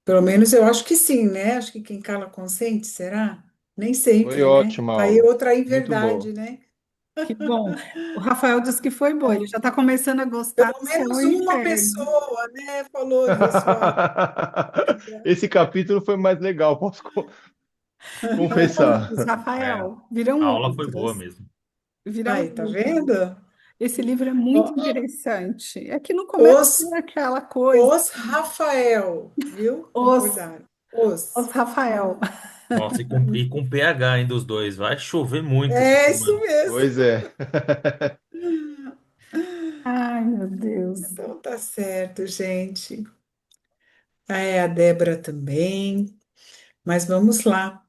Pelo menos eu acho que sim, né? Acho que quem cala consente, será? Nem Foi sempre, né? ótima a Tá aí aula. outra Muito boa. inverdade, né? Que bom. O Rafael disse que foi bom. Ele É, já está começando a gostar pelo do céu menos e uma inferno. pessoa, né, falou isso, ó. Esse capítulo foi mais legal, posso confessar. Outros, É, Rafael, virão a aula foi boa outros. mesmo. Virão Aí, tá outros. vendo? Esse livro é Ó, muito interessante. É que no começo Os, tem aquela coisa, os Rafael, viu? os, Concordaram. os Os. Rafael. Nossa, e com PH ainda os dois. Vai chover muito essa É isso semana. mesmo. Pois é. Ai, meu Deus. Então tá certo, gente. É, a Débora também. Mas vamos lá.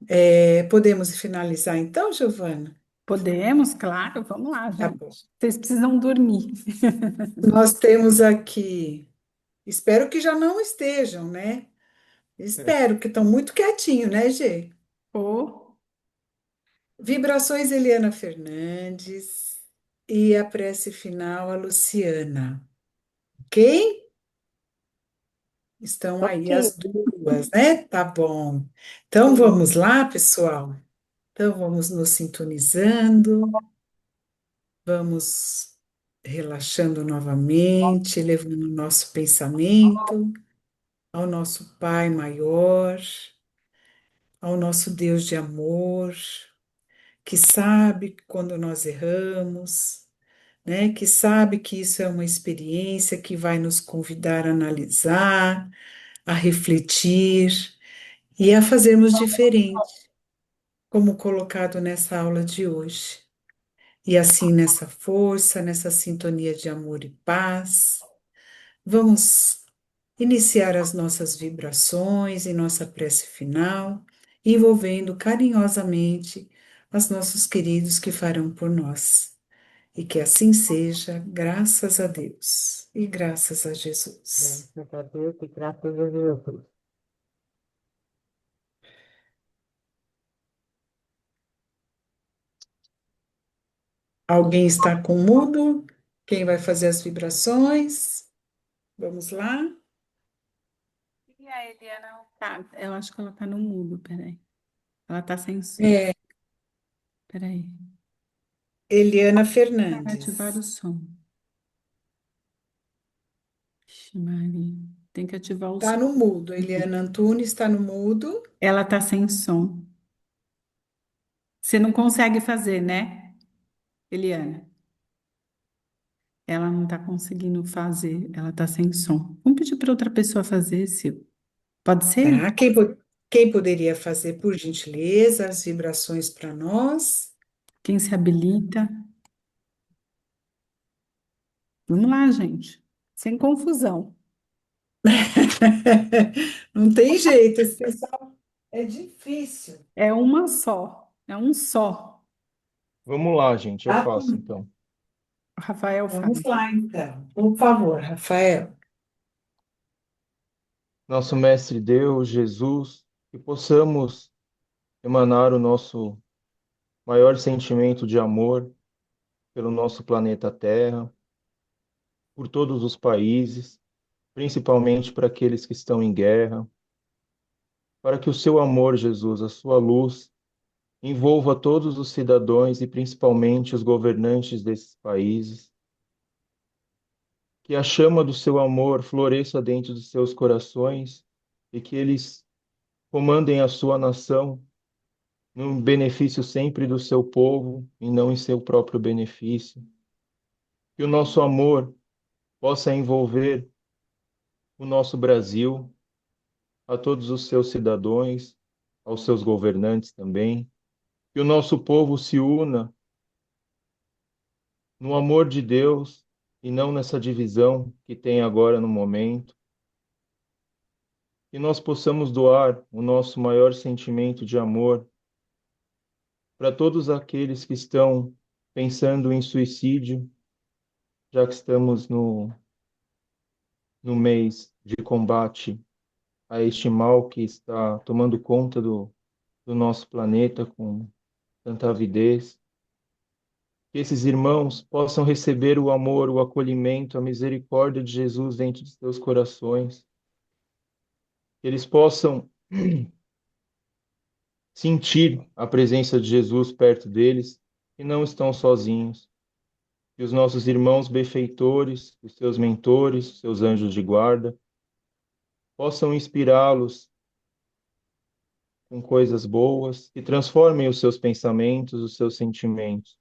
Podemos finalizar então, Giovana? Podemos, claro, vamos lá, Tá gente. bom. Vocês precisam dormir. Nós temos aqui, espero que já não estejam, né? Espero que estão muito quietinho, né, Gê? Ou Vibrações Eliana Fernandes e a prece final a Luciana. Ok? Estão aí Ok. as duas, né? Tá bom. Então vamos lá, pessoal. Então vamos nos sintonizando, vamos relaxando novamente, levando o nosso pensamento ao nosso Pai maior, ao nosso Deus de amor, que sabe quando nós erramos, né? Que sabe que isso é uma experiência que vai nos convidar a analisar, a refletir e a fazermos diferente, como colocado nessa aula de hoje. E assim, nessa força, nessa sintonia de amor e paz, vamos iniciar as nossas vibrações e nossa prece final, envolvendo carinhosamente os nossos queridos que farão por nós. E que assim seja, graças a Deus e graças a Jesus. Graças a Deus e graças a Jesus. Alguém está com mudo? Quem vai fazer as vibrações? Vamos lá. e a Eliana? Tá, eu acho que ela tá no mudo, peraí. Ela tá sem som. É, Peraí. Eliana Vai ativar o Fernandes. som. Ixi, Maria. Tem que ativar o Está som. no mudo. Eliana Antunes está no mudo. Ela tá sem som. Você não consegue fazer, né, Eliana? Ela não tá conseguindo fazer. Ela tá sem som. Vamos pedir para outra pessoa fazer, Sil. Pode ser? Tá? Quem poderia fazer, por gentileza, as vibrações para nós? Quem se habilita? Vamos lá, gente. Sem confusão. Não tem jeito, esse pessoal é difícil. É uma só. É um só. Vamos lá, gente, eu Tá? faço então. O Rafael faz. Vamos lá, então. Por favor, Rafael. Nosso Mestre Deus, Jesus, que possamos emanar o nosso maior sentimento de amor pelo nosso planeta Terra, por todos os países, principalmente para aqueles que estão em guerra, para que o seu amor, Jesus, a sua luz, envolva todos os cidadãos e principalmente os governantes desses países, que a chama do seu amor floresça dentro dos seus corações e que eles comandem a sua nação no benefício sempre do seu povo e não em seu próprio benefício. Que o nosso amor possa envolver o nosso Brasil, a todos os seus cidadãos, aos seus governantes também. Que o nosso povo se una no amor de Deus e não nessa divisão que tem agora no momento. Que nós possamos doar o nosso maior sentimento de amor para todos aqueles que estão pensando em suicídio, já que estamos no mês de combate a este mal que está tomando conta do nosso planeta com tanta avidez. Que esses irmãos possam receber o amor, o acolhimento, a misericórdia de Jesus dentro de seus corações. Que eles possam sentir a presença de Jesus perto deles e não estão sozinhos. Que os nossos irmãos benfeitores, os seus mentores, os seus anjos de guarda, possam inspirá-los com coisas boas, que transformem os seus pensamentos, os seus sentimentos,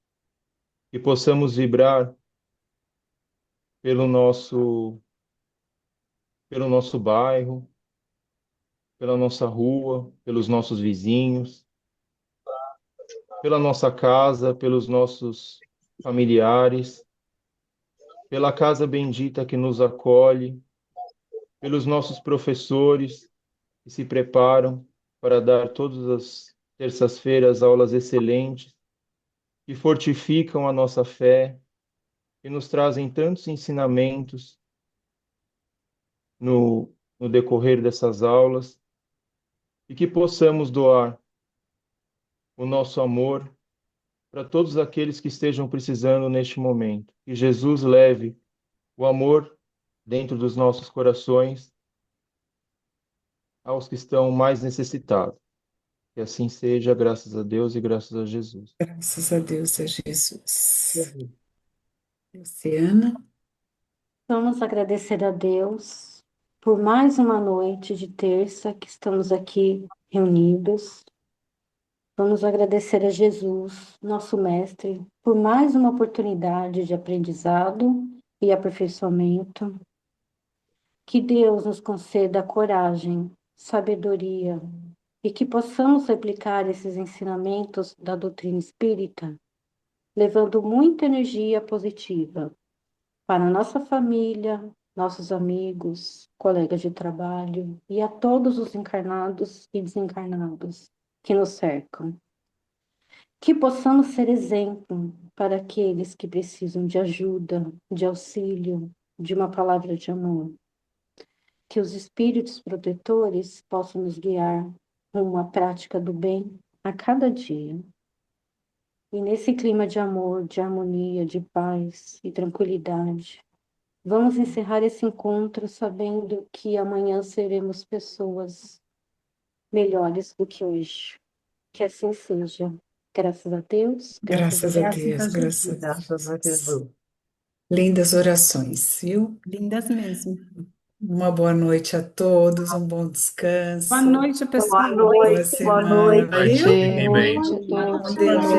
que possamos vibrar pelo nosso bairro, pela nossa rua, pelos nossos vizinhos, pela nossa casa, pelos nossos familiares, pela casa bendita que nos acolhe, pelos nossos professores que se preparam para dar todas as terças-feiras aulas excelentes, que fortificam a nossa fé e nos trazem tantos ensinamentos no decorrer dessas aulas, e que possamos doar o nosso amor para todos aqueles que estejam precisando neste momento. Que Jesus leve o amor dentro dos nossos corações aos que estão mais necessitados. Que assim seja, graças a Deus e graças a Jesus. Graças a Deus, a Jesus. Luciana, Vamos agradecer a Deus por mais uma noite de terça que estamos aqui reunidos. Vamos agradecer a Jesus, nosso Mestre, por mais uma oportunidade de aprendizado e aperfeiçoamento. Que Deus nos conceda coragem, sabedoria e que possamos replicar esses ensinamentos da doutrina espírita, levando muita energia positiva para a nossa família, nossos amigos, colegas de trabalho e a todos os encarnados e desencarnados que nos cercam. Que possamos ser exemplo para aqueles que precisam de ajuda, de auxílio, de uma palavra de amor. Que os espíritos protetores possam nos guiar rumo à prática do bem a cada dia. E nesse clima de amor, de harmonia, de paz e tranquilidade, vamos encerrar esse encontro sabendo que amanhã seremos pessoas melhores do que hoje. Que assim seja. Graças a Deus, graças a Deus, graças a Graças a Deus. Jesus. Lindas orações, viu? Lindas mesmo. Uma boa noite a todos, um bom Boa descanso, noite, Boa pessoal. boa noite, boa semana, noite. viu? Fiquem bem. Boa noite a Com todos. Deus,